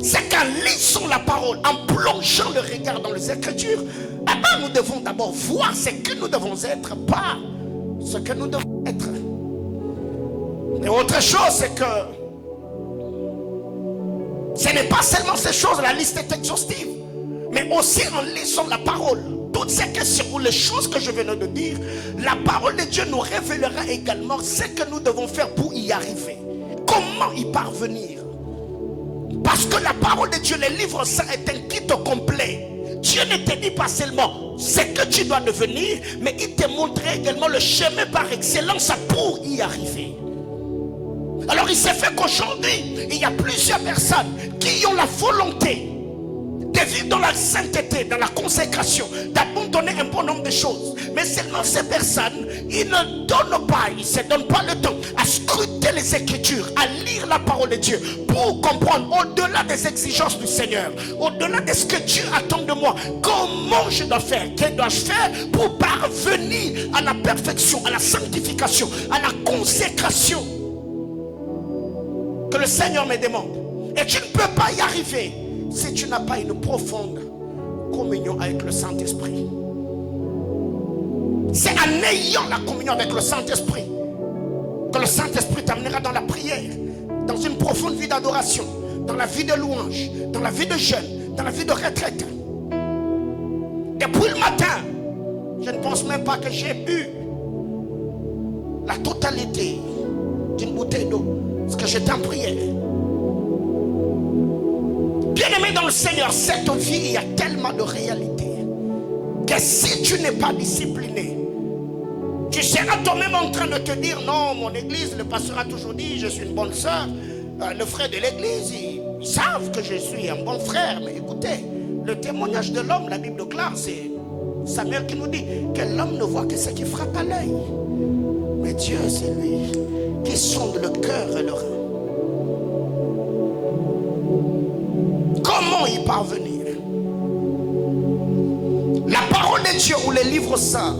C'est qu'en lisant la parole, en plongeant le regard dans les Écritures, nous devons d'abord voir ce que nous devons être, pas ce que nous devons être. Et autre chose, c'est que ce n'est pas seulement ces choses, la liste est exhaustive, mais aussi en lisant la parole, toutes ces questions ou les choses que je viens de dire, la parole de Dieu nous révélera également ce que nous devons faire pour y arriver. Comment y parvenir? Parce que la parole de Dieu, le livre saint, est un kit complet. Dieu ne te dit pas seulement ce que tu dois devenir, mais il te montre également le chemin par excellence pour y arriver. Alors il s'est fait qu'aujourd'hui, il y a plusieurs personnes qui ont la volonté de vivre dans la sainteté, dans la consécration, d'abandonner un bon nombre de choses. Mais seulement ces personnes, ils ne donnent pas, ils ne se donnent pas le temps à scruter les Écritures, à lire la parole de Dieu, pour comprendre au-delà des exigences du Seigneur, au-delà de ce que Dieu attend de moi, comment je dois faire, que dois-je faire pour parvenir à la perfection, à la sanctification, à la consécration que le Seigneur me demande. Et tu ne peux pas y arriver si tu n'as pas une profonde communion avec le Saint-Esprit. C'est en ayant la communion avec le Saint-Esprit que le Saint-Esprit t'amènera dans la prière, dans une profonde vie d'adoration, dans la vie de louange, dans la vie de jeûne, dans la vie de retraite. Depuis le matin, je ne pense même pas que j'ai bu la totalité d'une bouteille d'eau, parce que j'étais en prière. Bien-aimé dans le Seigneur, cette vie, il y a tellement de réalités que si tu n'es pas discipliné, tu seras toi-même en train de te dire non, mon église, le pasteur a toujours dit je suis une bonne soeur. Le frère de l'église, ils savent que je suis un bon frère. Mais écoutez, le témoignage de l'homme, la Bible claire, c'est Samuel qui nous dit que l'homme ne voit que ce qui frappe à l'œil. Mais Dieu, c'est lui qui sonde le cœur et le rein. Comment y parvenir? La parole de Dieu ou les livres saints,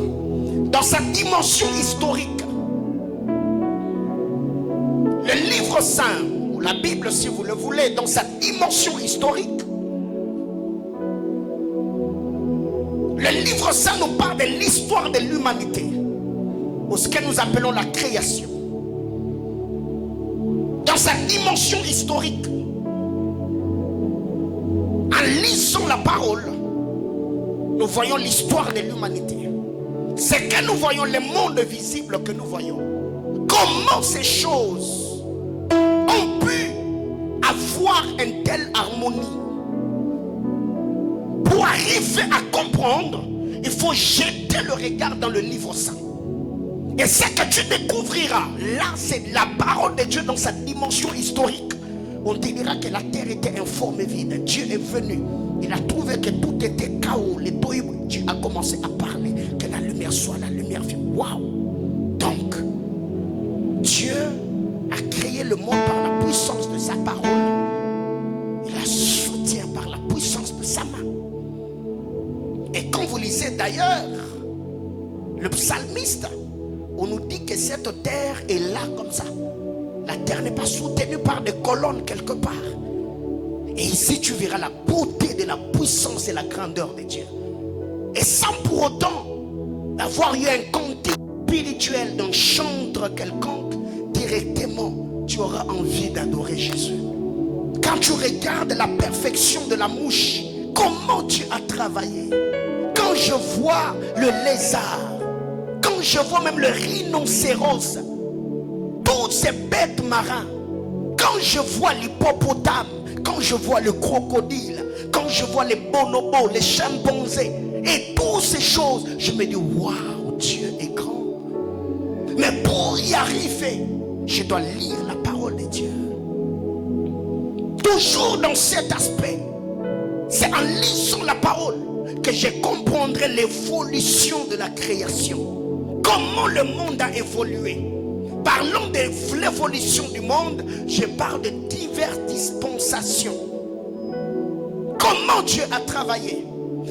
dans sa dimension historique, le livre saint ou la Bible, si vous le voulez, dans sa dimension historique, le livre saint nous parle de l'histoire de l'humanité, ou ce que nous appelons la création. Dans sa dimension historique, en lisant la parole, nous voyons l'histoire de l'humanité. C'est que nous voyons le monde visible que nous voyons. Comment ces choses ont pu avoir une telle harmonie? Pour arriver à comprendre, il faut jeter le regard dans le livre saint. Et ce que tu découvriras, là c'est la parole de Dieu dans sa dimension historique. On te dira que la terre était informe et vide. Dieu est venu. Il a trouvé que tout était chaos. Dieu a commencé à parler. Que la lumière soit, la lumière vienne. Waouh! Donc, Dieu a créé le monde par la puissance de sa parole. Il la soutient par la puissance de sa main. Et quand vous lisez d'ailleurs le psalmiste, on nous dit que cette terre est là comme ça. La terre n'est pas soutenue par des colonnes quelque part. Et ici tu verras la beauté de la puissance et la grandeur de Dieu. Et sans pour autant avoir eu un cantique spirituel d'un chantre quelconque, directement tu auras envie d'adorer Jésus. Quand tu regardes la perfection de la mouche, comment Dieu a travaillé. Quand je vois le lézard, quand je vois même le rhinocéros, toutes ces bêtes marins, quand je vois l'hippopotame, quand je vois le crocodile, quand je vois les bonobos, les chimpanzés et toutes ces choses, je me dis waouh, Dieu est grand. Mais pour y arriver, je dois lire la parole de Dieu. Toujours dans cet aspect, c'est en lisant la parole que je comprendrai l'évolution de la création. Comment le monde a évolué. Parlons de l'évolution du monde, je parle de diverses dispensations. Comment Dieu a travaillé?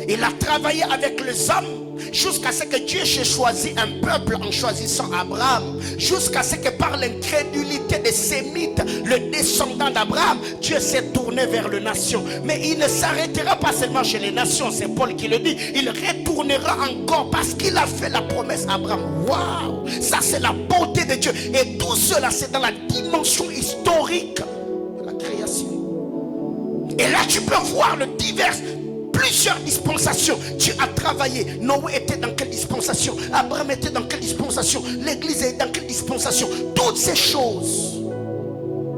Il a travaillé avec les hommes jusqu'à ce que Dieu ait choisi un peuple en choisissant Abraham. Jusqu'à ce que par l'incrédulité des Sémites, le descendant d'Abraham, Dieu s'est tourné vers les nations. Mais il ne s'arrêtera pas seulement chez les nations, c'est Paul qui le dit. Il retournera encore parce qu'il a fait la promesse à Abraham. Waouh! Ça c'est la beauté de Dieu. Et tout cela c'est dans la dimension historique de la création. Et là tu peux voir le divers. Plusieurs dispensations. Dieu a travaillé. Noé était dans quelle dispensation? Abraham était dans quelle dispensation? L'église est dans quelle dispensation? Toutes ces choses.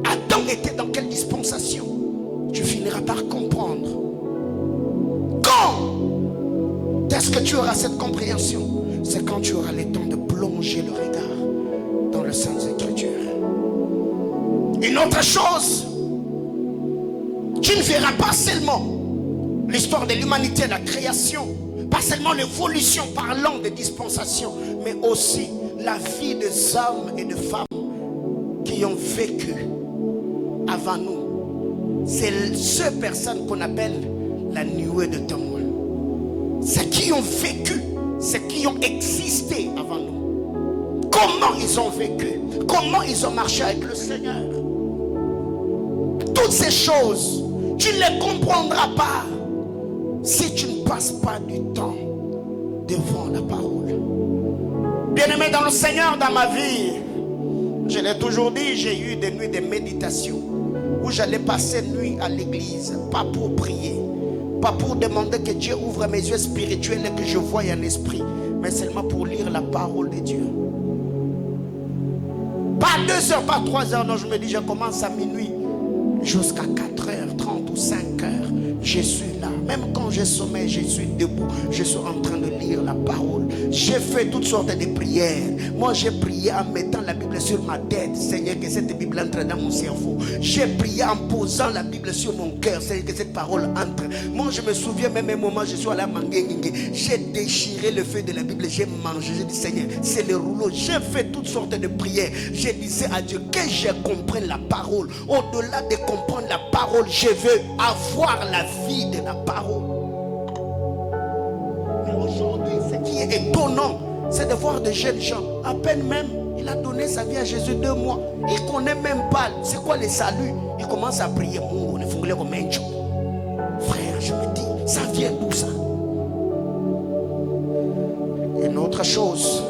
Adam était dans quelle dispensation? Tu finiras par comprendre. Quand est-ce que tu auras cette compréhension? C'est quand tu auras le temps de plonger le regard dans le Saintes Écritures. Une autre chose, tu ne verras pas seulement l'histoire de l'humanité, la création, pas seulement l'évolution parlant de dispensation, mais aussi la vie des hommes et des femmes qui ont vécu avant nous. C'est ces personnes qu'on appelle la nuée de témoins. Ceux qui ont vécu, ceux qui ont existé avant nous. Comment ils ont vécu? Comment ils ont marché avec le Seigneur? Toutes ces choses, tu ne les comprendras pas si tu ne passes pas du temps devant la parole. Bien-aimé dans le Seigneur, dans ma vie, je l'ai toujours dit, j'ai eu des nuits de méditation où j'allais passer nuit à l'église, pas pour prier, pas pour demander que Dieu ouvre mes yeux spirituels et que je voie un esprit, mais seulement pour lire la parole de Dieu. Pas 2 heures, pas 3 heures, non, je me dis, je commence à minuit jusqu'à 4h30 ou 5h. Je suis là. Même quand je sommeille, je suis debout. Je suis en train de lire la parole. J'ai fait toutes sortes de prières. Moi, j'ai prié en mettant la Bible sur ma tête. Seigneur, que cette Bible entre dans mon cerveau. J'ai prié en posant la Bible sur mon cœur. Seigneur, que cette parole entre. Moi, je me souviens même un moment, je suis allé à Manguengue. J'ai déchiré le feu de la Bible. J'ai mangé. J'ai dit, Seigneur, c'est le rouleau. J'ai fait toutes sortes de prières. J'ai dit à Dieu que je comprenne la parole. Au-delà de comprendre la parole, je veux avoir la vie de la parole. Mais aujourd'hui, ce qui est étonnant, c'est de voir des jeunes gens, à peine même, il a donné sa vie à Jésus 2 mois. Il ne connaît même pas c'est quoi le salut. Il commence à prier. Frère, je me dis, ça vient d'où ça? Une autre chose,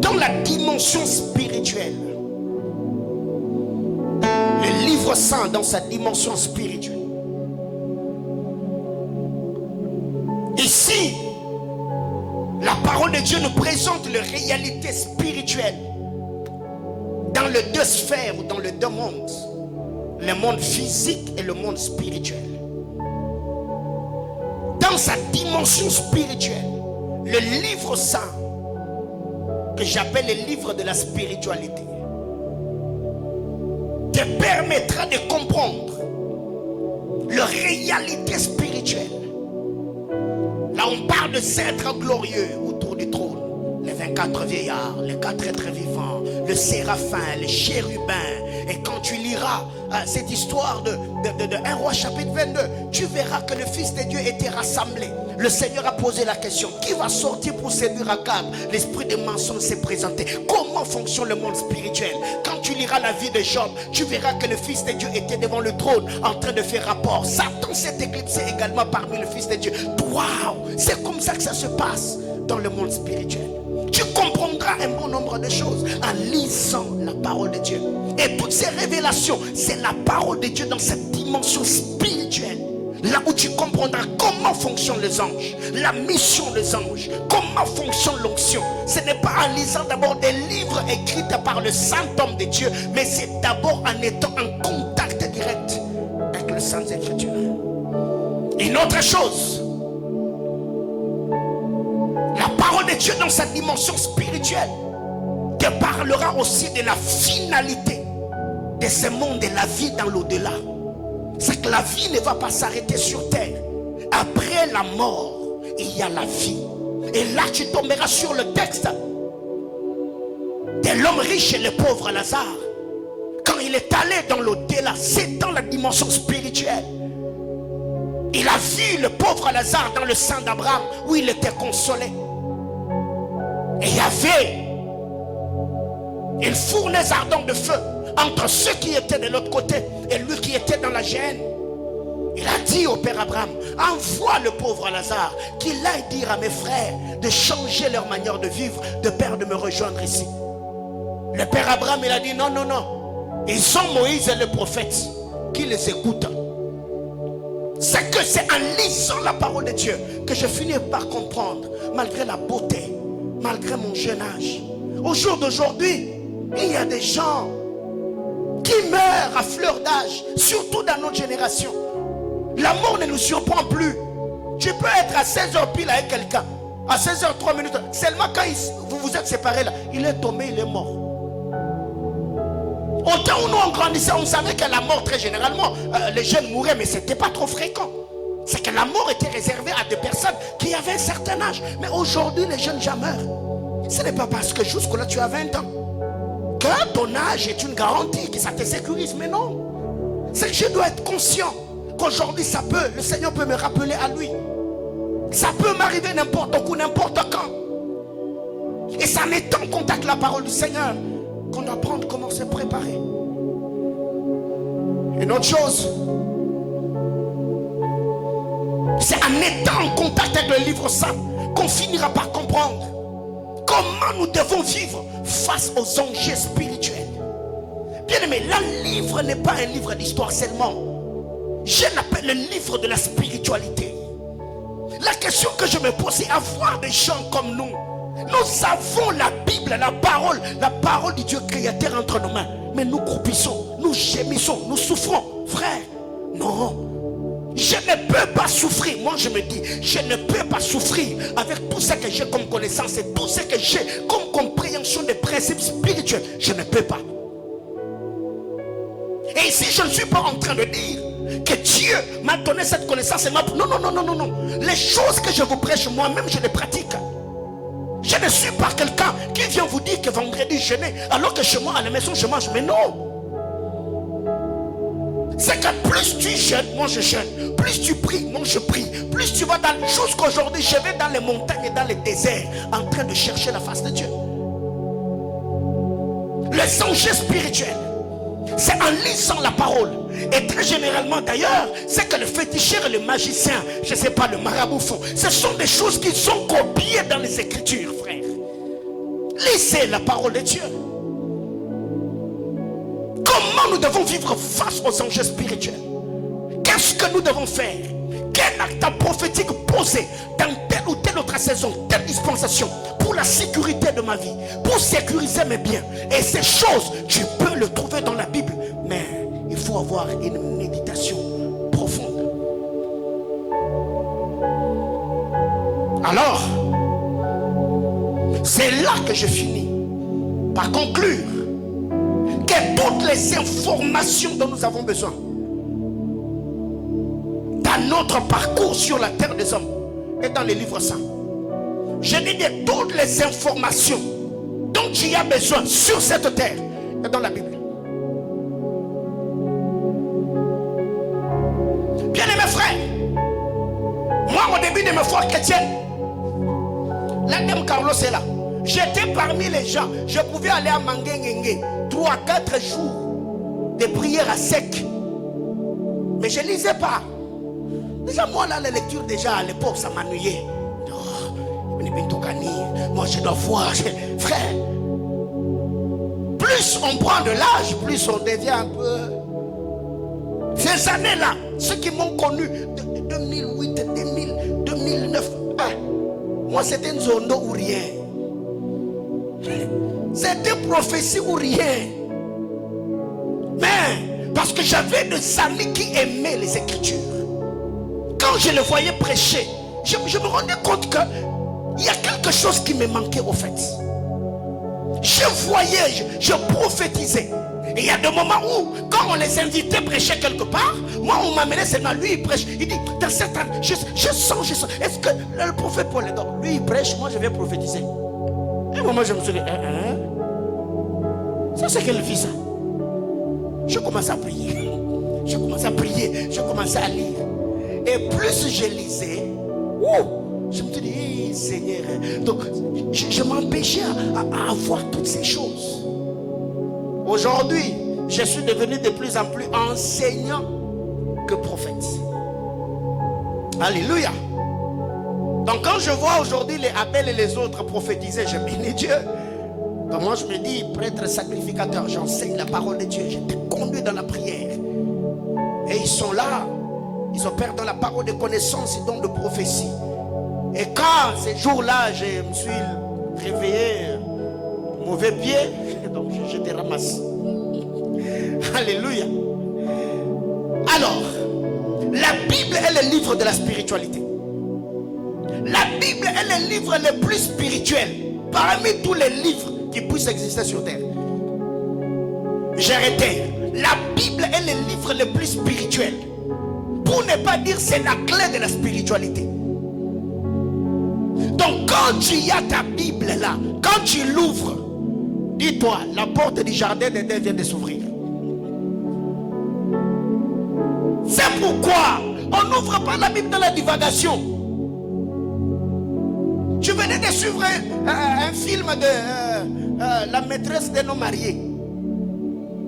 dans la dimension spirituelle, le livre saint dans sa dimension spirituelle. Ici, la parole de Dieu nous présente les réalités spirituelles dans les 2 sphères ou dans les 2 mondes, le monde physique et le monde spirituel. Dans sa dimension spirituelle, le livre saint que j'appelle le livre de la spiritualité te permettra de comprendre les réalités spirituelles. Là, on parle de êtres glorieux autour du trône. Les 24 vieillards, les 4 êtres vivants, le séraphin, les chérubins. Et quand tu liras cette histoire de 1 Roi chapitre 22, tu verras que le Fils de Dieu était rassemblé. Le Seigneur a posé la question, qui va sortir pour séduire Akab? L'esprit de mensonge s'est présenté. Comment fonctionne le monde spirituel? Quand tu liras la vie de Job, tu verras que le Fils de Dieu était devant le trône en train de faire rapport. Satan s'est éclipsé également parmi le Fils de Dieu. Waouh! C'est comme ça que ça se passe dans le monde spirituel. Tu comprendras un bon nombre de choses en lisant la parole de Dieu. Et toutes ces révélations, c'est la parole de Dieu dans cette dimension spirituelle. Là où tu comprendras comment fonctionnent les anges, la mission des anges, comment fonctionne l'onction. Ce n'est pas en lisant d'abord des livres écrits par le saint homme de Dieu, mais c'est d'abord en étant en contact direct avec le Saint Écriture. Une autre chose, la parole de Dieu dans sa dimension spirituelle te parlera aussi de la finalité de ce monde, de la vie dans l'au-delà. C'est que la vie ne va pas s'arrêter sur terre. Après la mort, il y a la vie. Et là, tu tomberas sur le texte de l'homme riche et le pauvre Lazare. Quand il est allé dans l'au-delà, c'est dans la dimension spirituelle. Il a vu le pauvre Lazare dans le sein d'Abraham où il était consolé. Et il y avait une fournaise ardente de feu entre ceux qui étaient de l'autre côté et lui qui était dans la géhenne. Il a dit au père Abraham, envoie le pauvre Lazare qu'il aille dire à mes frères de changer leur manière de vivre, de peur de me rejoindre ici. Le père Abraham, il a dit non, non, non. Ils sont Moïse et le prophète qui les écoutent. C'est que c'est en lisant la parole de Dieu que je finis par comprendre, malgré la beauté, malgré mon jeune âge. Au jour d'aujourd'hui, il y a des gens qui meurent à fleur d'âge, surtout dans notre génération. La mort ne nous surprend plus. Tu peux être à 16h pile avec quelqu'un, à 16h 3 minutes, seulement quand vous vous êtes séparés là, il est tombé, il est mort. Au temps où nous on grandissait, on savait que la mort, très généralement, les jeunes mouraient, mais ce n'était pas trop fréquent. C'est que la mort était réservée à des personnes qui avaient un certain âge. Mais aujourd'hui, les jeunes gens meurent. Ce n'est pas parce que jusque-là tu as 20 ans que ton âge est une garantie, que ça te sécurise. Mais non. C'est que je dois être conscient qu'aujourd'hui ça peut, le Seigneur peut me rappeler à lui. Ça peut m'arriver n'importe où, n'importe quand. Et ça met en contact la parole du Seigneur qu'on doit apprendre comment se préparer. Une autre chose, C'est en étant en contact avec le livre saint qu'on finira par comprendre comment nous devons vivre face aux enjeux spirituels. Bien aimé, le livre n'est pas un livre d'histoire seulement. Je l'appelle le livre de la spiritualité. La question que je me pose, c'est avoir des gens comme nous. Nous avons la Bible, la parole du Dieu créateur entre nos mains. Mais nous croupissons, nous gémissons, nous souffrons. Frère, non. Je ne peux pas souffrir. Moi je me dis, je ne peux pas souffrir avec tout ce que j'ai comme connaissance et tout ce que j'ai comme compréhension des principes spirituels. Je ne peux pas. Et ici je ne suis pas en train de dire que Dieu m'a donné cette connaissance et m'a... Non. Les choses que je vous prêche moi-même, je les pratique. Je ne suis pas quelqu'un qui vient vous dire que vendredi jeûner alors que chez moi à la maison je mange. Mais non. C'est que plus tu jeûnes, moi je jeûne. Plus tu pries, moi je prie. Plus tu vas dans... Jusqu'aujourd'hui, je vais dans les montagnes et dans les déserts en train de chercher la face de Dieu. Les enjeux spirituels, c'est en lisant la parole. Et très généralement d'ailleurs, c'est que le féticheur et le magicien, je ne sais pas, le marabout font. Ce sont des choses qui sont copiées dans les Écritures, frère. Lisez la parole de Dieu. Comment nous devons vivre face aux enjeux spirituels? Qu'est-ce que nous devons faire? Quel acte prophétique poser dans telle ou telle autre saison, telle dispensation, pour la sécurité de ma vie, pour sécuriser mes biens? Et ces choses, tu peux le trouver dans la Bible, mais il faut avoir une méditation profonde. Alors, c'est là que je finis par conclure que toutes les informations dont nous avons besoin dans notre parcours sur la terre des hommes et dans les livres saints, je dis de toutes les informations dont tu as besoin sur cette terre et dans la Bible. Bien aimé frère, moi au début de mes foi chrétienne, l'Adam Carlos est là. J'étais parmi les gens. Je pouvais aller à Manguengenge 3-4 jours de prière à sec. Mais je ne lisais pas. Déjà moi là, la lecture déjà à l'époque ça m'ennuyait. Moi je dois voir. Frère, plus on prend de l'âge, plus on devient un peu... Ces années-là, ceux qui m'ont connu de 2008, 2000, 2009, moi c'était une zone ou rien. C'était prophétie ou rien. Mais parce que j'avais des amis qui aimaient les Écritures. Quand je les voyais prêcher, je me rendais compte qu'il y a quelque chose qui me manquait au fait. Je voyais, je prophétisais. Et il y a des moments où, quand on les invitait prêcher quelque part, moi on m'amenait seulement, lui il prêche. Il dit, dans cette année, je sens. Est-ce que le prophète Paul est donc, lui il prêche, moi je vais prophétiser. Et moi je me suis dit, ça c'est quelle vie ça? Je commence à prier. Je commence à lire. Et plus je lisais, je me suis dit, Seigneur. Donc je m'empêchais à voir toutes ces choses. Aujourd'hui, je suis devenu de plus en plus enseignant que prophète. Alléluia. Donc quand je vois aujourd'hui les Abel et les autres prophétiser, je bénis Dieu. Donc moi je me dis, prêtre sacrificateur, j'enseigne la parole de Dieu, je te conduis dans la prière. Et ils sont là, ils opèrent dans la parole de connaissance et donc de prophétie. Et quand ces jours-là, je me suis réveillé, mauvais pied, donc je te ramasse. Alléluia. Alors, la Bible est le livre de la spiritualité. La Bible est le livre le plus spirituel parmi tous les livres qui puissent exister sur terre. J'ai arrêté. La Bible est le livre le plus spirituel. Pour ne pas dire c'est la clé de la spiritualité. Donc quand tu as ta Bible là, quand tu l'ouvres, dis-toi, la porte du jardin d'Éden vient de s'ouvrir. C'est pourquoi on n'ouvre pas la Bible dans la divagation. Je venais de suivre un film de la maîtresse de nos mariés.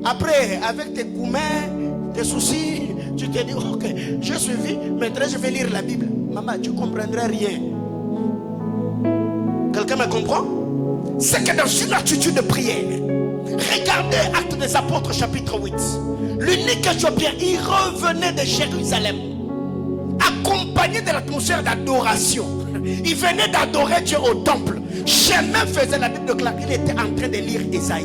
Après, avec tes coumins, tes soucis, Tu te dis, ok, j'ai suivi, maintenant je vais lire la Bible. Maman, tu ne comprendrais rien. Quelqu'un me comprend? C'est que dans une attitude de prière, regardez Actes des Apôtres chapitre 8. L'unique Éthiopien, il revenait de Jérusalem, accompagné de l'atmosphère d'adoration. Il venait d'adorer Dieu au temple. Chemin faisait, la Bible déclare, il était en train de lire Ésaïe.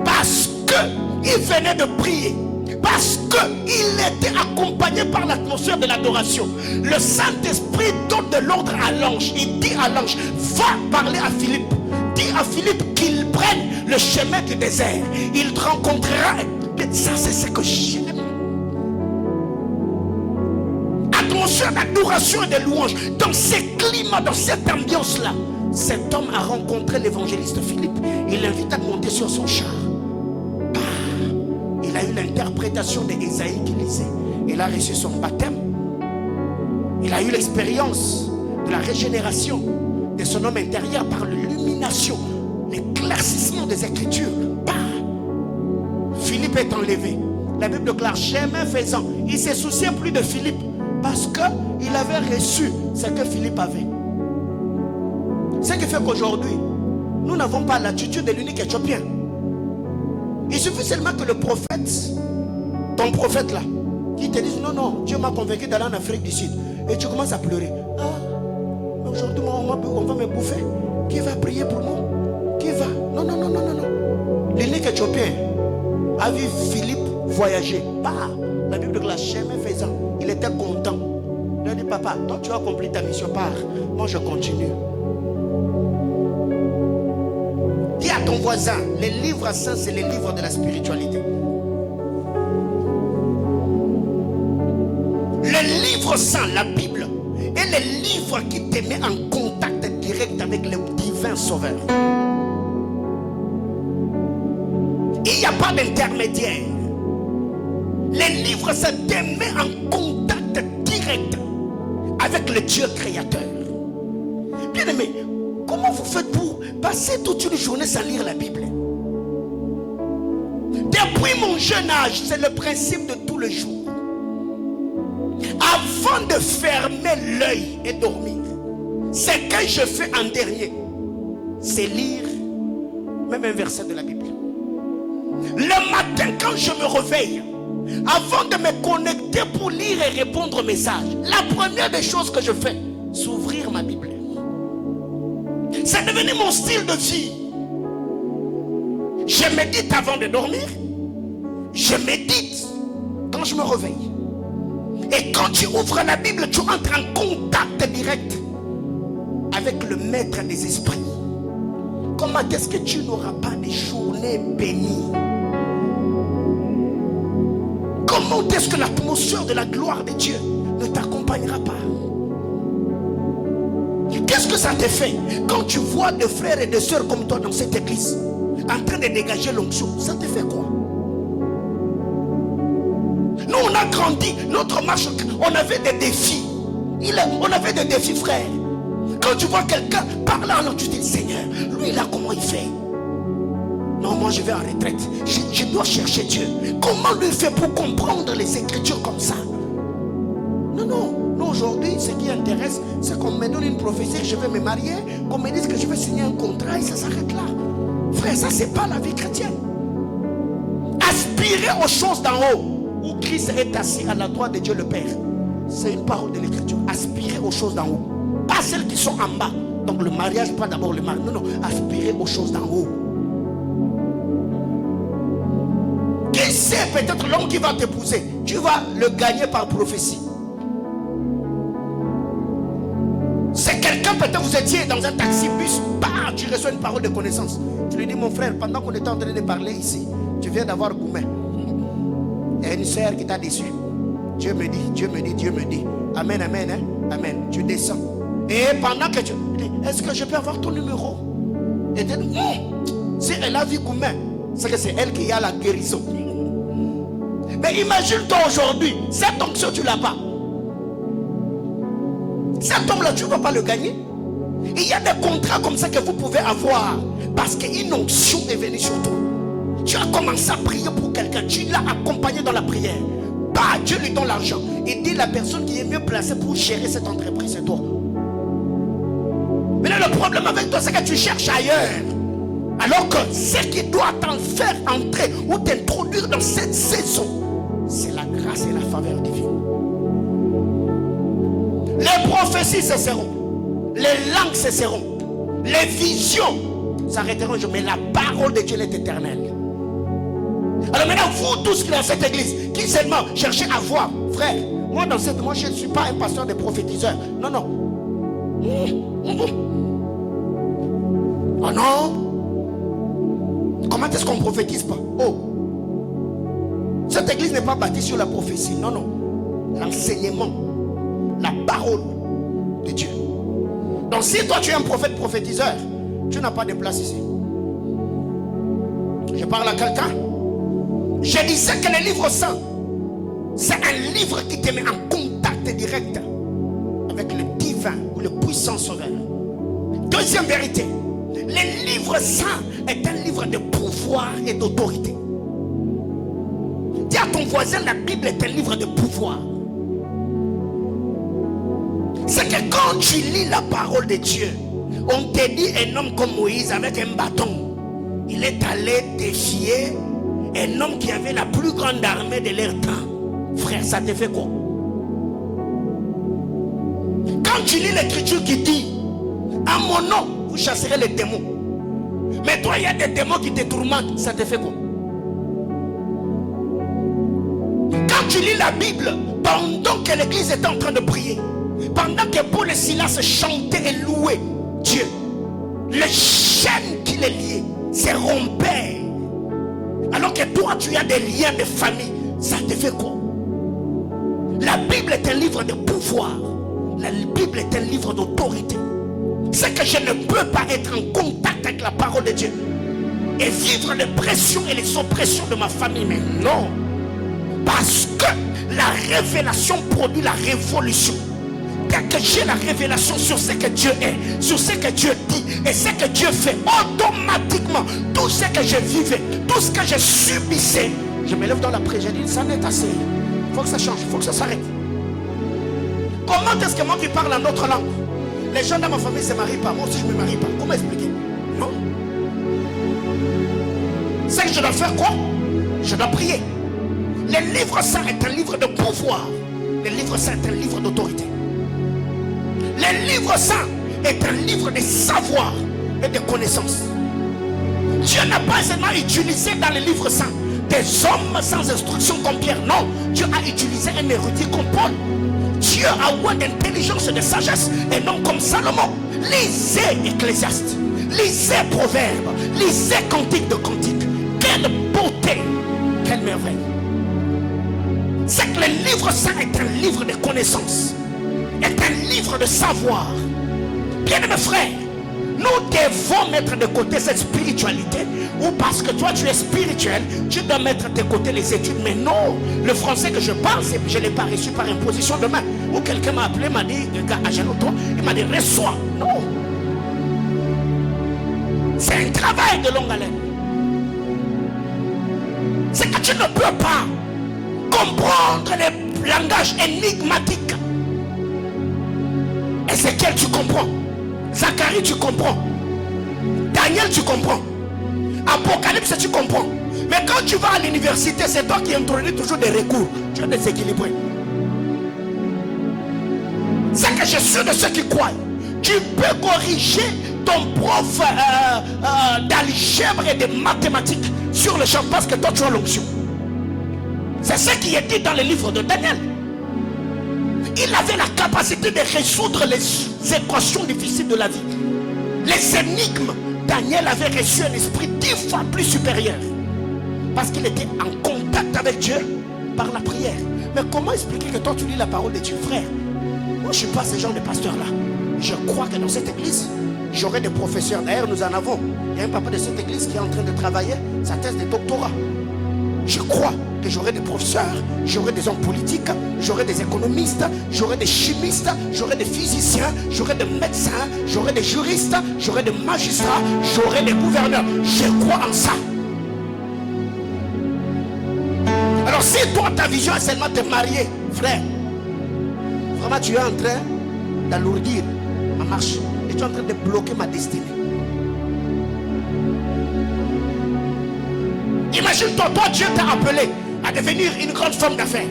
Parce qu'il venait de prier. Parce qu'il était accompagné par l'atmosphère de l'adoration. Le Saint-Esprit donne de l'ordre à l'ange. Il dit à l'ange, va parler à Philippe. Dis à Philippe qu'il prenne le chemin du désert. Il te rencontrera. Ça, c'est ce que j'aime. Atmosphère d'adoration et de louange. Dans ces climats, dans cette ambiance-là, cet homme a rencontré l'évangéliste Philippe. Il l'invite à monter sur son char. Il a eu l'interprétation d'Ésaïe qu'il lisait. Il a reçu son baptême. Il a eu l'expérience de la régénération de son homme intérieur par l'illumination, l'éclaircissement des Écritures. Philippe est enlevé. La Bible déclare, chemin faisant, il ne se souciait plus de Philippe parce qu'il avait reçu ce que Philippe avait. Ce qui fait qu'aujourd'hui, nous n'avons pas l'attitude de l'unique Éthiopien. Il suffit seulement que le prophète, ton prophète là, qui te dise, non, non, Dieu m'a convaincu d'aller en Afrique du Sud. Et tu commences à pleurer. Ah, mais aujourd'hui, on va me bouffer. Qui va prier pour nous? Qui va? Non, non, non, non, non, non. L'unique Éthiopien a vu Philippe voyager. Bah, la Bible de la chemin faisant, il était content. Il a dit, papa, toi tu as accompli ta mission, pars. Moi je continue. Dis à ton voisin, les livres saints, c'est les livres de la spiritualité. Le livre saint, la Bible, est le livre qui te met en contact direct avec le divin sauveur. Il n'y a pas d'intermédiaire. Les livres, ça te met en contact direct avec le Dieu créateur. Bien aimé, comment vous faites pour passer toute une journée sans lire la Bible? Depuis mon jeune âge, c'est le principe de tout le jour. Avant de fermer l'œil et dormir, ce que je fais en dernier, c'est lire même un verset de la Bible. Le matin, quand je me réveille, avant de me connecter pour lire et répondre aux messages, la première des choses que je fais, c'est ouvrir ma Bible. C'est devenu mon style de vie. Je médite avant de dormir. Je médite quand je me réveille. Et quand tu ouvres la Bible, tu entres en contact direct avec le maître des esprits. Comment est-ce que tu n'auras pas des journées bénies? Comment est-ce que l'atmosphère de la gloire de Dieu ne t'accompagnera pas? Qu'est-ce que ça te fait quand tu vois des frères et des sœurs comme toi dans cette église en train de dégager l'onction? Ça te fait quoi? Nous on a grandi, notre marche, on avait des défis. On avait des défis, frère. Quand tu vois quelqu'un parler en langue, tu te dis, Seigneur, lui là comment il fait? Non, moi je vais en retraite. Je dois chercher Dieu. Comment lui fait pour comprendre les Écritures comme ça? Non, non. Nous aujourd'hui, ce qui intéresse, c'est qu'on me donne une prophétie que je vais me marier, qu'on me dise que je vais signer un contrat et ça s'arrête là. Frère, ça c'est pas la vie chrétienne. Aspirer aux choses d'en haut, où Christ est assis à la droite de Dieu le Père. C'est une parole de l'Écriture. Aspirer aux choses d'en haut. Pas celles qui sont en bas. Donc le mariage, pas d'abord le mari. Non, non. Aspirer aux choses d'en haut. Qui sait, peut-être l'homme qui va t'épouser, tu vas le gagner par prophétie. C'est quelqu'un, peut-être vous étiez dans un taxi-bus, bah, tu reçois une parole de connaissance. Tu lui dis, mon frère, pendant qu'on était en train de parler ici, tu viens d'avoir Goumen. Il y a une sœur qui t'a déçu. Dieu me dit, Dieu me dit, Dieu me dit. Amen, amen, hein? Amen. Tu descends. Et pendant que tu dis, est-ce que je peux avoir ton numéro? Et tu dis, si elle a vu Goumen, c'est que c'est elle qui a la guérison. Mais imagine-toi aujourd'hui, cette onction, tu ne l'as pas. Cet homme-là, tu ne vas pas le gagner. Il y a des contrats comme ça que vous pouvez avoir parce qu'une onction est venue sur toi. Tu as commencé à prier pour quelqu'un, tu l'as accompagné dans la prière. Bah, Dieu lui donne l'argent, il dit la personne qui est mieux placée pour gérer cette entreprise, c'est toi. Mais là, le problème avec toi, c'est que tu cherches ailleurs. Alors que ce qui doit t'en faire entrer ou t'introduire dans cette saison, c'est la grâce et la faveur divine. Les prophéties cesseront, les langues cesseront, les visions s'arrêteront, mais la parole de Dieu est éternelle. Alors maintenant, vous tous qui êtes dans cette église, qui seulement cherchez à voir, frère, moi je ne suis pas un pasteur de prophétiseurs. Non, non. Oh non. Comment est-ce qu'on ne prophétise pas? Oh. Cette église n'est pas bâtie sur la prophétie. Non, non. L'enseignement, la parole de Dieu. Donc si toi tu es un prophète prophétiseur, tu n'as pas de place ici. Je parle à quelqu'un. Je disais que le livre saint, c'est un livre qui te met en contact direct avec le divin ou le puissant sauveur. Deuxième vérité, le livre saint est un livre de pouvoir et d'autorité. Dis à ton voisin, la Bible est un livre de pouvoir. C'est que quand tu lis la parole de Dieu, on te dit un homme comme Moïse avec un bâton, il est allé défier un homme qui avait la plus grande armée de leur temps. Frère, ça te fait quoi? Quand tu lis l'écriture qui dit à mon nom, vous chasserez les démons. Mais toi, il y a des démons qui te tourmentent. Ça te fait quoi? Quand tu lis la Bible, pendant que l'église était en train de prier, pendant que Paul et Silas chantaient et louaient Dieu, les chaînes qui les liaient se rompaient. Alors que toi, tu as des liens de famille. Ça te fait quoi? La Bible est un livre de pouvoir. La Bible est un livre d'autorité. C'est que je ne peux pas être en contact avec la parole de Dieu et vivre les pressions et les oppressions de ma famille. Mais non. Parce que la révélation produit la révolution. Dès que j'ai la révélation sur ce que Dieu est, sur ce que Dieu dit et ce que Dieu fait, automatiquement, tout ce que je vivais, tout ce que je subissais, je me lève dans la prière, je dis, ça n'est assez. Il faut que ça change, il faut que ça s'arrête. Comment est-ce que moi qui parle en autre langue, les gens dans ma famille ne se marient pas, moi aussi je ne me marie pas? Comment expliquer? Non. C'est que je dois faire quoi? Je dois prier. Le livre saint est un livre de pouvoir. Le livre saint est un livre d'autorité. Le livre saint est un livre de savoir et de connaissance. Dieu n'a pas seulement utilisé dans le livre saint des hommes sans instruction comme Pierre. Non, Dieu a utilisé un érudit comme Paul. Dieu a oint d'intelligence et de sagesse un homme comme Salomon. Lisez Ecclésiaste, lisez Proverbes, lisez Cantique de Cantique. Quelle beauté, quelle merveille. C'est que le livre saint est un livre de connaissance, est un livre de savoir. Bien mes frères, nous devons mettre de côté cette spiritualité, ou parce que toi tu es spirituel, tu dois mettre de côté les études. Mais non, le français que je parle, je ne l'ai pas reçu par imposition de main. Ou quelqu'un m'a appelé, m'a dit, gars, à Genoto, il m'a dit, reçois. Non. C'est un travail de longue haleine. C'est que tu ne peux pas comprendre les langages énigmatiques. Ézéchiel, tu comprends. Zacharie, tu comprends. Daniel, tu comprends. Apocalypse, tu comprends. Mais quand tu vas à l'université, c'est toi qui introduis toujours des recours. Tu es déséquilibré. C'est que je suis de ceux qui croient. Tu peux corriger ton prof d'algèbre et de mathématiques sur le champ parce que toi tu as l'onction. C'est ce qui est dit dans le livre de Daniel. Il avait la capacité de résoudre les équations difficiles de la vie. Les énigmes. Daniel avait reçu un esprit 10 fois plus supérieur. Parce qu'il était en contact avec Dieu par la prière. Mais comment expliquer que toi tu lis la parole de Dieu, frère? Moi je ne suis pas ce genre de pasteur-là. Je crois que dans cette église, j'aurai des professeurs. D'ailleurs nous en avons. Il y a un papa de cette église qui est en train de travailler sa thèse de doctorat. Je crois que j'aurai des professeurs, j'aurai des hommes politiques, j'aurai des économistes, j'aurai des chimistes, j'aurai des physiciens, j'aurai des médecins, j'aurai des juristes, j'aurai des magistrats, j'aurai des gouverneurs. Je crois en ça. Alors si toi ta vision est seulement te marier, frère, vraiment tu es en train d'alourdir ma marche et tu es en train de bloquer ma destinée. Imagine-toi, toi Dieu t'a appelé à devenir une grande femme d'affaires.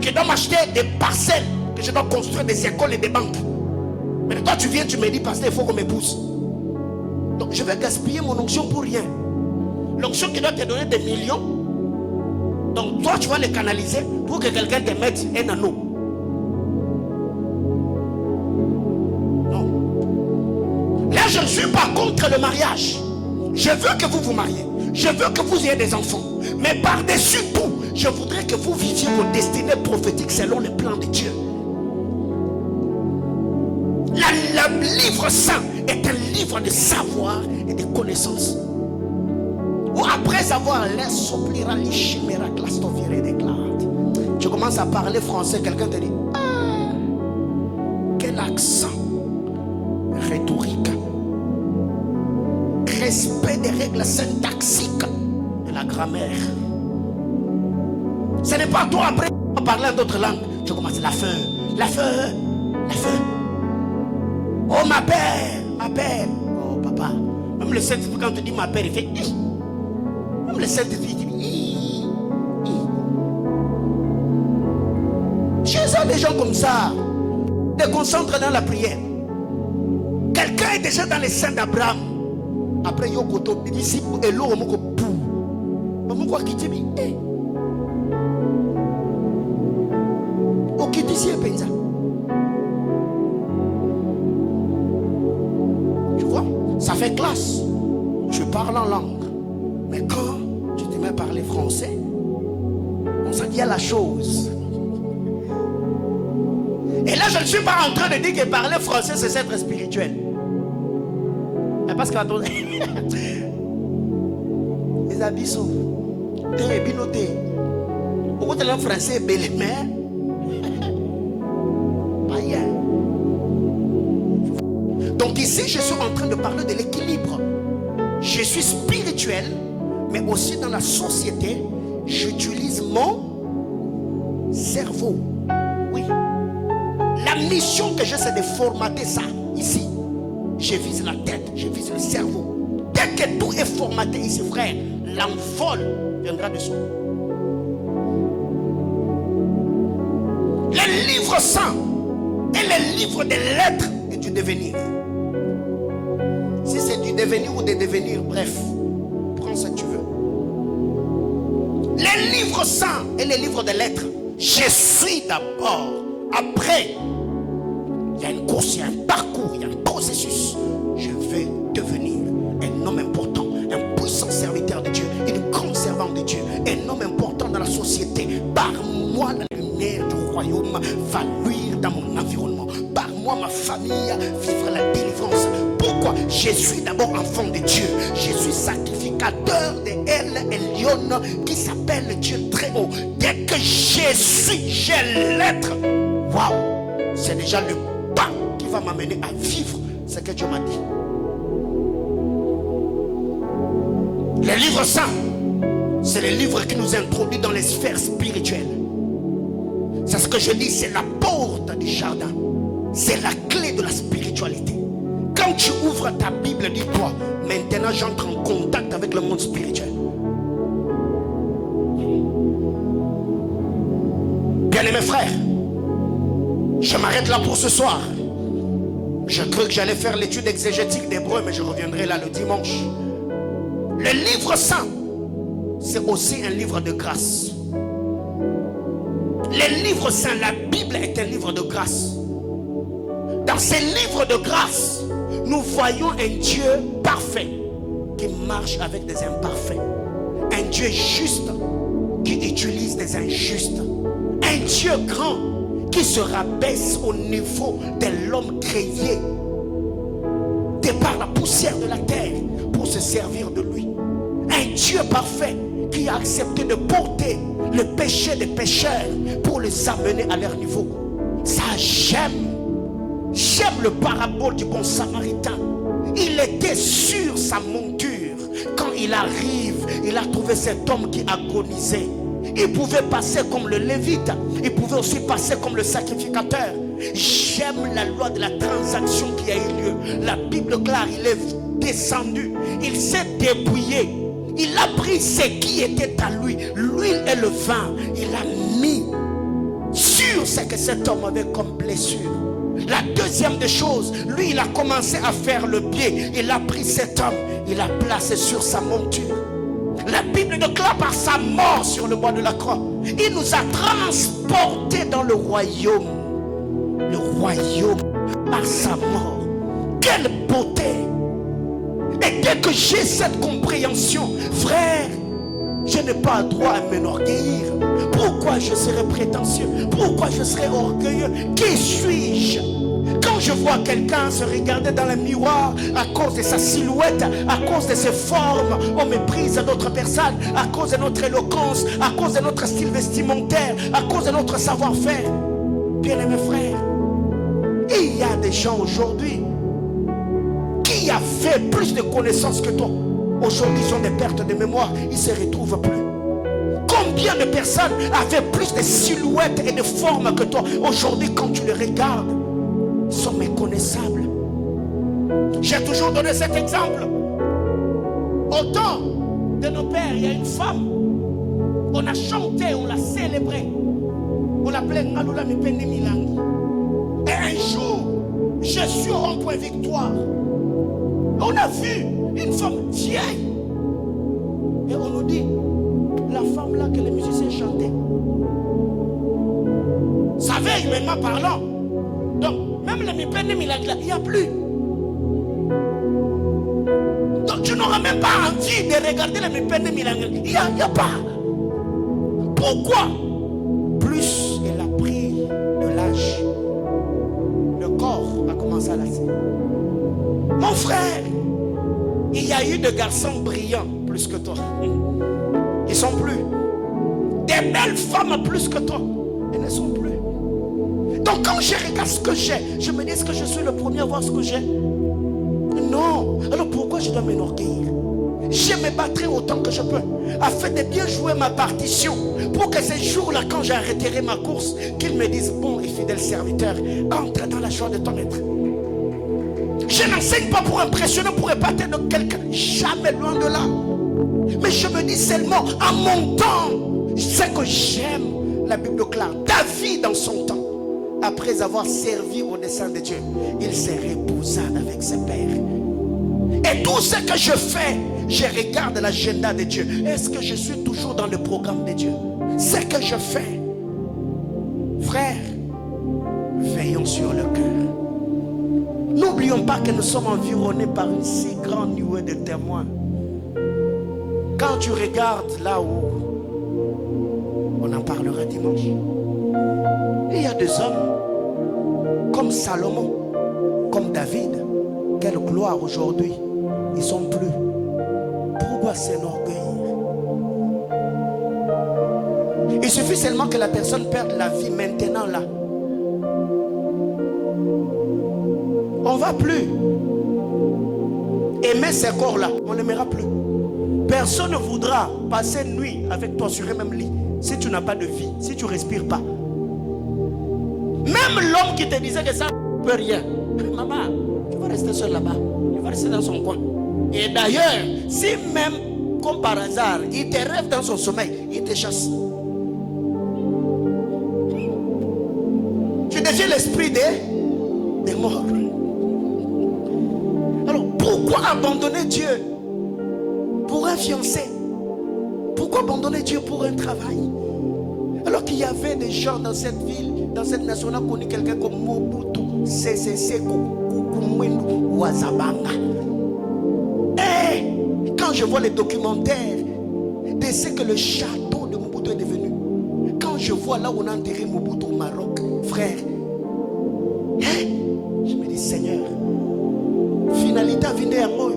Je dois m'acheter des parcelles, que je dois construire des écoles et des banques. Mais toi tu viens, tu me dis, pasteur, il faut qu'on m'épouse. Donc je vais gaspiller mon onction pour rien. L'onction qui doit te donner des millions, donc toi tu vas les canaliser pour que quelqu'un te mette un anneau. Non. Là je ne suis pas contre le mariage. Je veux que vous vous mariez. Je veux que vous ayez des enfants. Mais par-dessus tout, je voudrais que vous viviez vos destinées prophétiques selon les plans de Dieu. Le livre saint est un livre de savoir et de connaissances. Où après avoir l'air s'oubliera les chimères clastovirées déclarent. Tu commences à parler français, quelqu'un te dit, ah, quel accent rhétorique, respect des règles syntaxiques de la grammaire. Ce n'est pas toi après parler en d'autres langues. Tu commences la feu, la feu, la feu. Oh ma père, ma père. Oh papa. Même le Saint-Esprit quand tu dis ma père, il fait hi. Même le Saint-Esprit il dit hi, hi. Chez eux des gens comme ça, te concentrent dans la prière. Quelqu'un est déjà dans les seins d'Abraham. Après Yokoto, ici et l'eau moko pou. Maman quoi quitter mi. Ok ici et penza. Ça fait classe, je parle en langue. Mais quand tu te mets à parler français, on s'en dit à la chose. Et là, je ne suis pas en train de dire que parler français, c'est être spirituel. Mais parce que, attendez, les habits sont très binotés. Pourquoi tu es français, belle mère? Donc ici, je suis en train de parler de l'équilibre. Je suis spirituel, mais aussi dans la société, j'utilise mon cerveau. Oui. La mission que j'ai, c'est de formater ça ici. Je vise la tête, je vise le cerveau. Dès que tout est formaté ici, frère, l'envol viendra de soi. Le livre saint est le livre des lettres et du devenir. Si c'est du devenir ou des devenirs, bref, prends ce que tu veux. Les livres saints et les livres de lettres, je suis d'abord. Après, il y a une course, il y a un parcours, il y a un processus. Je vais devenir un homme important, un puissant serviteur de Dieu, une grande servante de Dieu, un homme important dans la société. Par moi, la lumière du royaume va luire dans mon environnement. Par moi, ma famille vivra la délivrance. Pourquoi? Je suis d'abord enfant de Dieu. Je suis sacrificateur de El Elyon qui s'appelle Dieu très haut. Dès que je suis, j'ai l'être. Waouh! C'est déjà le pas qui va m'amener à vivre ce que Dieu m'a dit. Le livre saint, c'est le livre qui nous introduit dans les sphères spirituelles. C'est ce que je dis, c'est la porte du jardin. C'est la clé de la spiritualité. Quand tu ouvres ta Bible, dis-toi, maintenant j'entre en contact avec le monde spirituel. Bien-aimés frères, je m'arrête là pour ce soir. Je crus que j'allais faire l'étude exégétique d'Hébreu, mais je reviendrai là le dimanche. Le livre saint, c'est aussi un livre de grâce. Le livre saint, la Bible est un livre de grâce. Dans ces livres de grâce, nous voyons un Dieu parfait qui marche avec des imparfaits. Un Dieu juste qui utilise des injustes. Un Dieu grand qui se rabaisse au niveau de l'homme créé de par la poussière de la terre pour se servir de lui. Un Dieu parfait qui a accepté de porter le péché des pécheurs pour les amener à leur niveau. Ça, j'aime le parabole du bon samaritain. Il était sur sa monture. Quand il arrive, il a trouvé cet homme qui agonisait. Il pouvait passer comme le lévite. Il pouvait aussi passer comme le sacrificateur. J'aime la loi de la transaction qui a eu lieu. La Bible claire, il est descendu. Il s'est débrouillé. Il a pris ce qui était à lui, l'huile et le vin. Il a mis sur ce que cet homme avait comme blessure. La deuxième des choses, lui, il a commencé à faire le pied. Il a pris cet homme, il l'a placé sur sa monture. La Bible déclare par sa mort sur le bois de la croix, il nous a transportés dans le royaume. Le royaume par sa mort. Quelle beauté! Et dès que j'ai cette compréhension, frère, je n'ai pas droit à m'enorgueillir. Pourquoi je serais prétentieux? Pourquoi je serais orgueilleux? Qui suis-je? Quand je vois quelqu'un se regarder dans le miroir à cause de sa silhouette, à cause de ses formes, on méprise d'autres personnes, à cause de notre éloquence, à cause de notre style vestimentaire, à cause de notre savoir-faire. Bien-aimés frères, il y a des gens aujourd'hui qui a fait plus de connaissances que toi. Aujourd'hui, ils ont des pertes de mémoire, ils ne se retrouvent plus. Combien de personnes avaient plus de silhouettes et de formes que toi? Aujourd'hui, quand tu les regardes, ils sont méconnaissables. J'ai toujours donné cet exemple. Au temps de nos pères, il y a une femme. On a chanté, on l'a célébré. On l'appelait Ngalula Mipende Milangi. Et un jour, je suis au rond-point Victoire. On a vu une femme vieille. Et on nous dit, la femme là que les musiciens chantaient. Ça veut humainement parlant. Donc, même les Mipende Milangi là, il n'y a plus. Donc, tu n'auras même pas envie de regarder les Mipende Milangi. Il n'y a pas. Pourquoi? Plus elle a pris de l'âge, le corps a commencé à lasser. Mon frère, il y a eu des garçons brillants plus que toi. Ils ne sont plus. Des belles femmes plus que toi. Elles ne sont plus. Donc quand je regarde ce que j'ai, je me dis, est-ce que je suis le premier à voir ce que j'ai? Non. Alors pourquoi je dois m'enorgueillir? Je me battrai autant que je peux afin de bien jouer ma partition pour que ces jours-là, quand j'arrêterai ma course, qu'ils me disent, bon et fidèle serviteur, entre dans la joie de ton maître. Je n'enseigne pas pour impressionner, pour épater de quelqu'un, jamais loin de là. Mais je me dis seulement, en mon temps, c'est que j'aime la Bible claire. David, dans son temps, après avoir servi au dessein de Dieu, il s'est reposa avec ses pères. Et tout ce que je fais, je regarde l'agenda de Dieu. Est-ce que je suis toujours dans le programme de Dieu? Ce que je fais, frère, veillons sur le cœur. N'oublions pas que nous sommes environnés par une si grande nuée de témoins. Quand tu regardes là où on en parlera dimanche, il y a des hommes comme Salomon, comme David. Quelle gloire aujourd'hui. Ils sont plus. Pourquoi s'enorgueillir? Il suffit seulement que la personne perde la vie maintenant là. On ne va plus aimer ces corps-là. On ne l'aimera plus. Personne ne voudra passer une nuit avec toi sur un même lit si tu n'as pas de vie, si tu ne respires pas. Même l'homme qui te disait que ça ne peut rien. Maman, tu vas rester seul là-bas. Il va rester dans son coin. Et d'ailleurs, si même, comme par hasard, il te rêve dans son sommeil, il te chasse. Tu deviens l'esprit des morts. Alors, pourquoi abandonner Dieu pour un fiancé? Pourquoi abandonner Dieu pour un travail? Alors qu'il y avait des gens dans cette ville, dans cette nation, on a connu quelqu'un comme Mobutu Sese Seko Kukumwendu Wazabanga. Et quand je vois les documentaires de ce que le château de Mobutu est devenu, quand je vois là où on a enterré Mobutu au Maroc, frère, je me dis, Seigneur, finalité à venir à moi.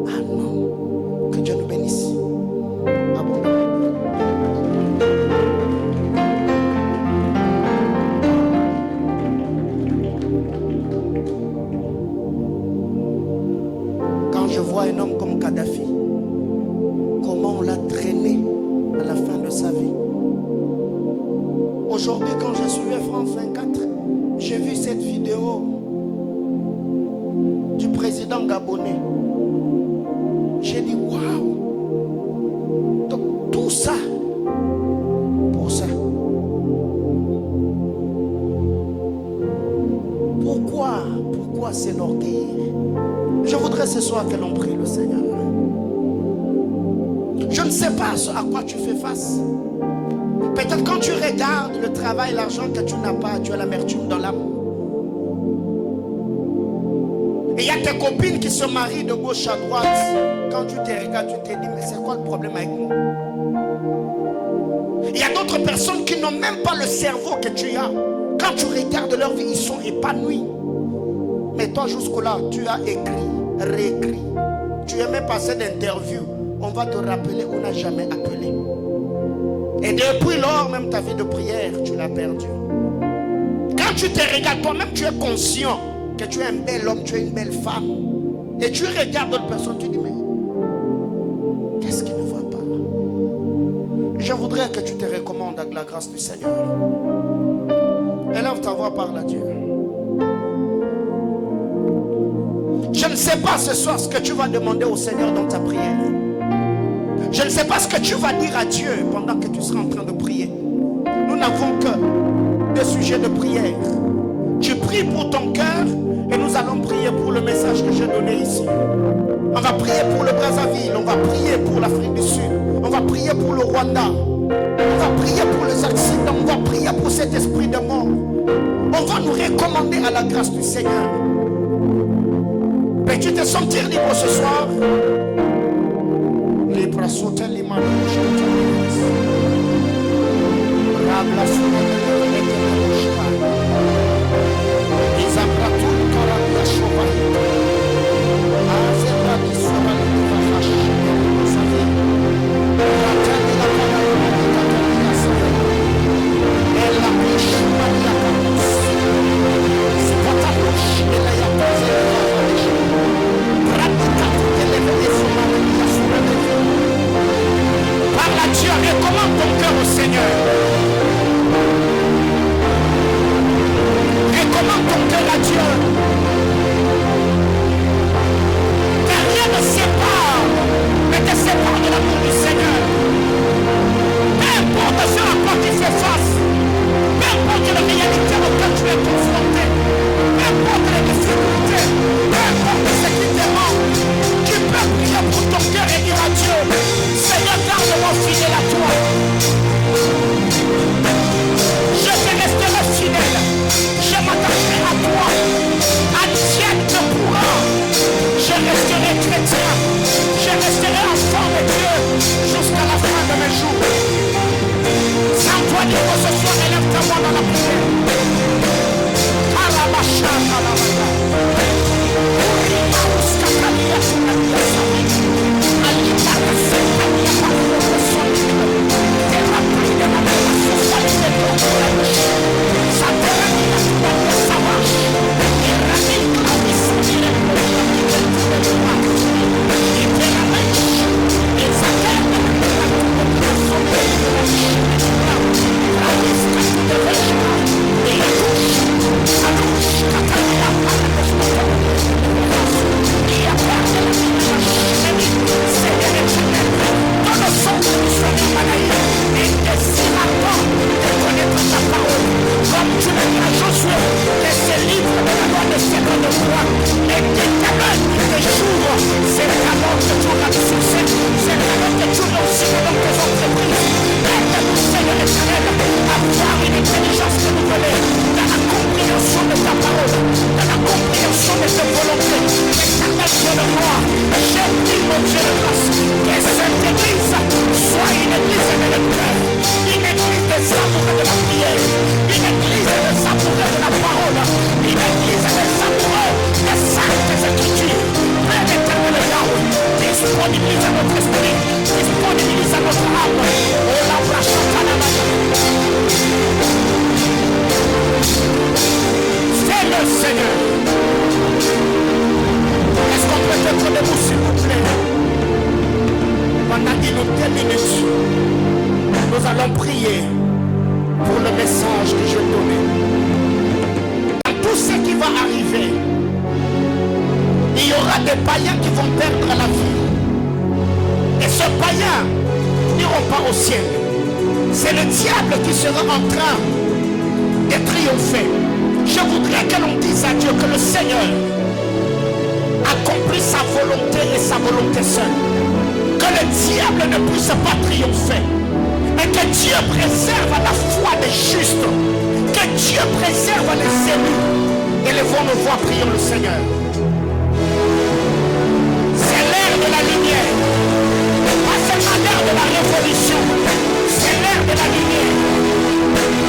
Ah non, que Dieu nous bénisse. Ah bon. Quand je vois un homme comme Kadhafi, comment on l'a traîné à la fin de sa vie, Aujourd'hui, quand je suivais France 24, j'ai vu cette vidéo du président gabonais. J'ai dit waouh! Donc tout ça, pour ça. Pourquoi s'enorgueillir? Je voudrais ce soir que l'on prie le Seigneur. Je ne sais pas à quoi tu fais face. Peut-être quand tu regardes le travail, l'argent que tu n'as pas, tu as l'amertume dans l'âme. Et il y a tes copines qui se marient de gauche à droite. Quand tu te regardes, tu te dis, mais c'est quoi le problème avec moi? Il y a d'autres personnes qui n'ont même pas le cerveau que tu as. Quand tu regardes leur vie, ils sont épanouis. Mais toi, jusque-là, tu as écrit, réécrit. Tu aimais passer d'interview. On va te rappeler, on n'a jamais appelé. Et depuis lors, même ta vie de prière, tu l'as perdue. Quand tu te regardes, toi-même, tu es conscient que tu es un bel homme, tu es une belle femme. Et tu regardes d'autres personnes, tu dis, mais qu'est-ce qui ne va pas? Je voudrais que tu te recommandes avec la grâce du Seigneur. Élève ta voix, parle à Dieu. Je ne sais pas ce soir ce que tu vas demander au Seigneur dans ta prière. Je ne sais pas ce que tu vas dire à Dieu pendant que tu seras en train de prier. Nous n'avons que des sujets de prière. Tu pries pour ton cœur et nous allons prier pour le message que j'ai donné ici. On va prier pour le Brazzaville, on va prier pour l'Afrique du Sud, on va prier pour le Rwanda, on va prier pour les accidents, on va prier pour cet esprit de mort. On va nous recommander à la grâce du Seigneur. Peux-tu te sentir libre ce soir? Libre à sauter les mains. Rabla sur les ils apprennent tout la chauvaille. Azebra sur la vache. Vous savez, la terre de la et la bouche Maria Camus. C'est pas ta bouche, et la yapouse. Parle à Dieu, recommande ton cœur au Seigneur. ancienne. C'est le diable qui sera en train de triompher. Je voudrais que l'on dise à Dieu que le Seigneur accomplit sa volonté et sa volonté seule. Que le diable ne puisse pas triompher. Et que Dieu préserve la foi des justes. Que Dieu préserve les élus. Élevons nos voix, prions le Seigneur. C'est l'ère de la lumière. Pas seulement l'ère de la révolution. C'est l'ère de la lumière.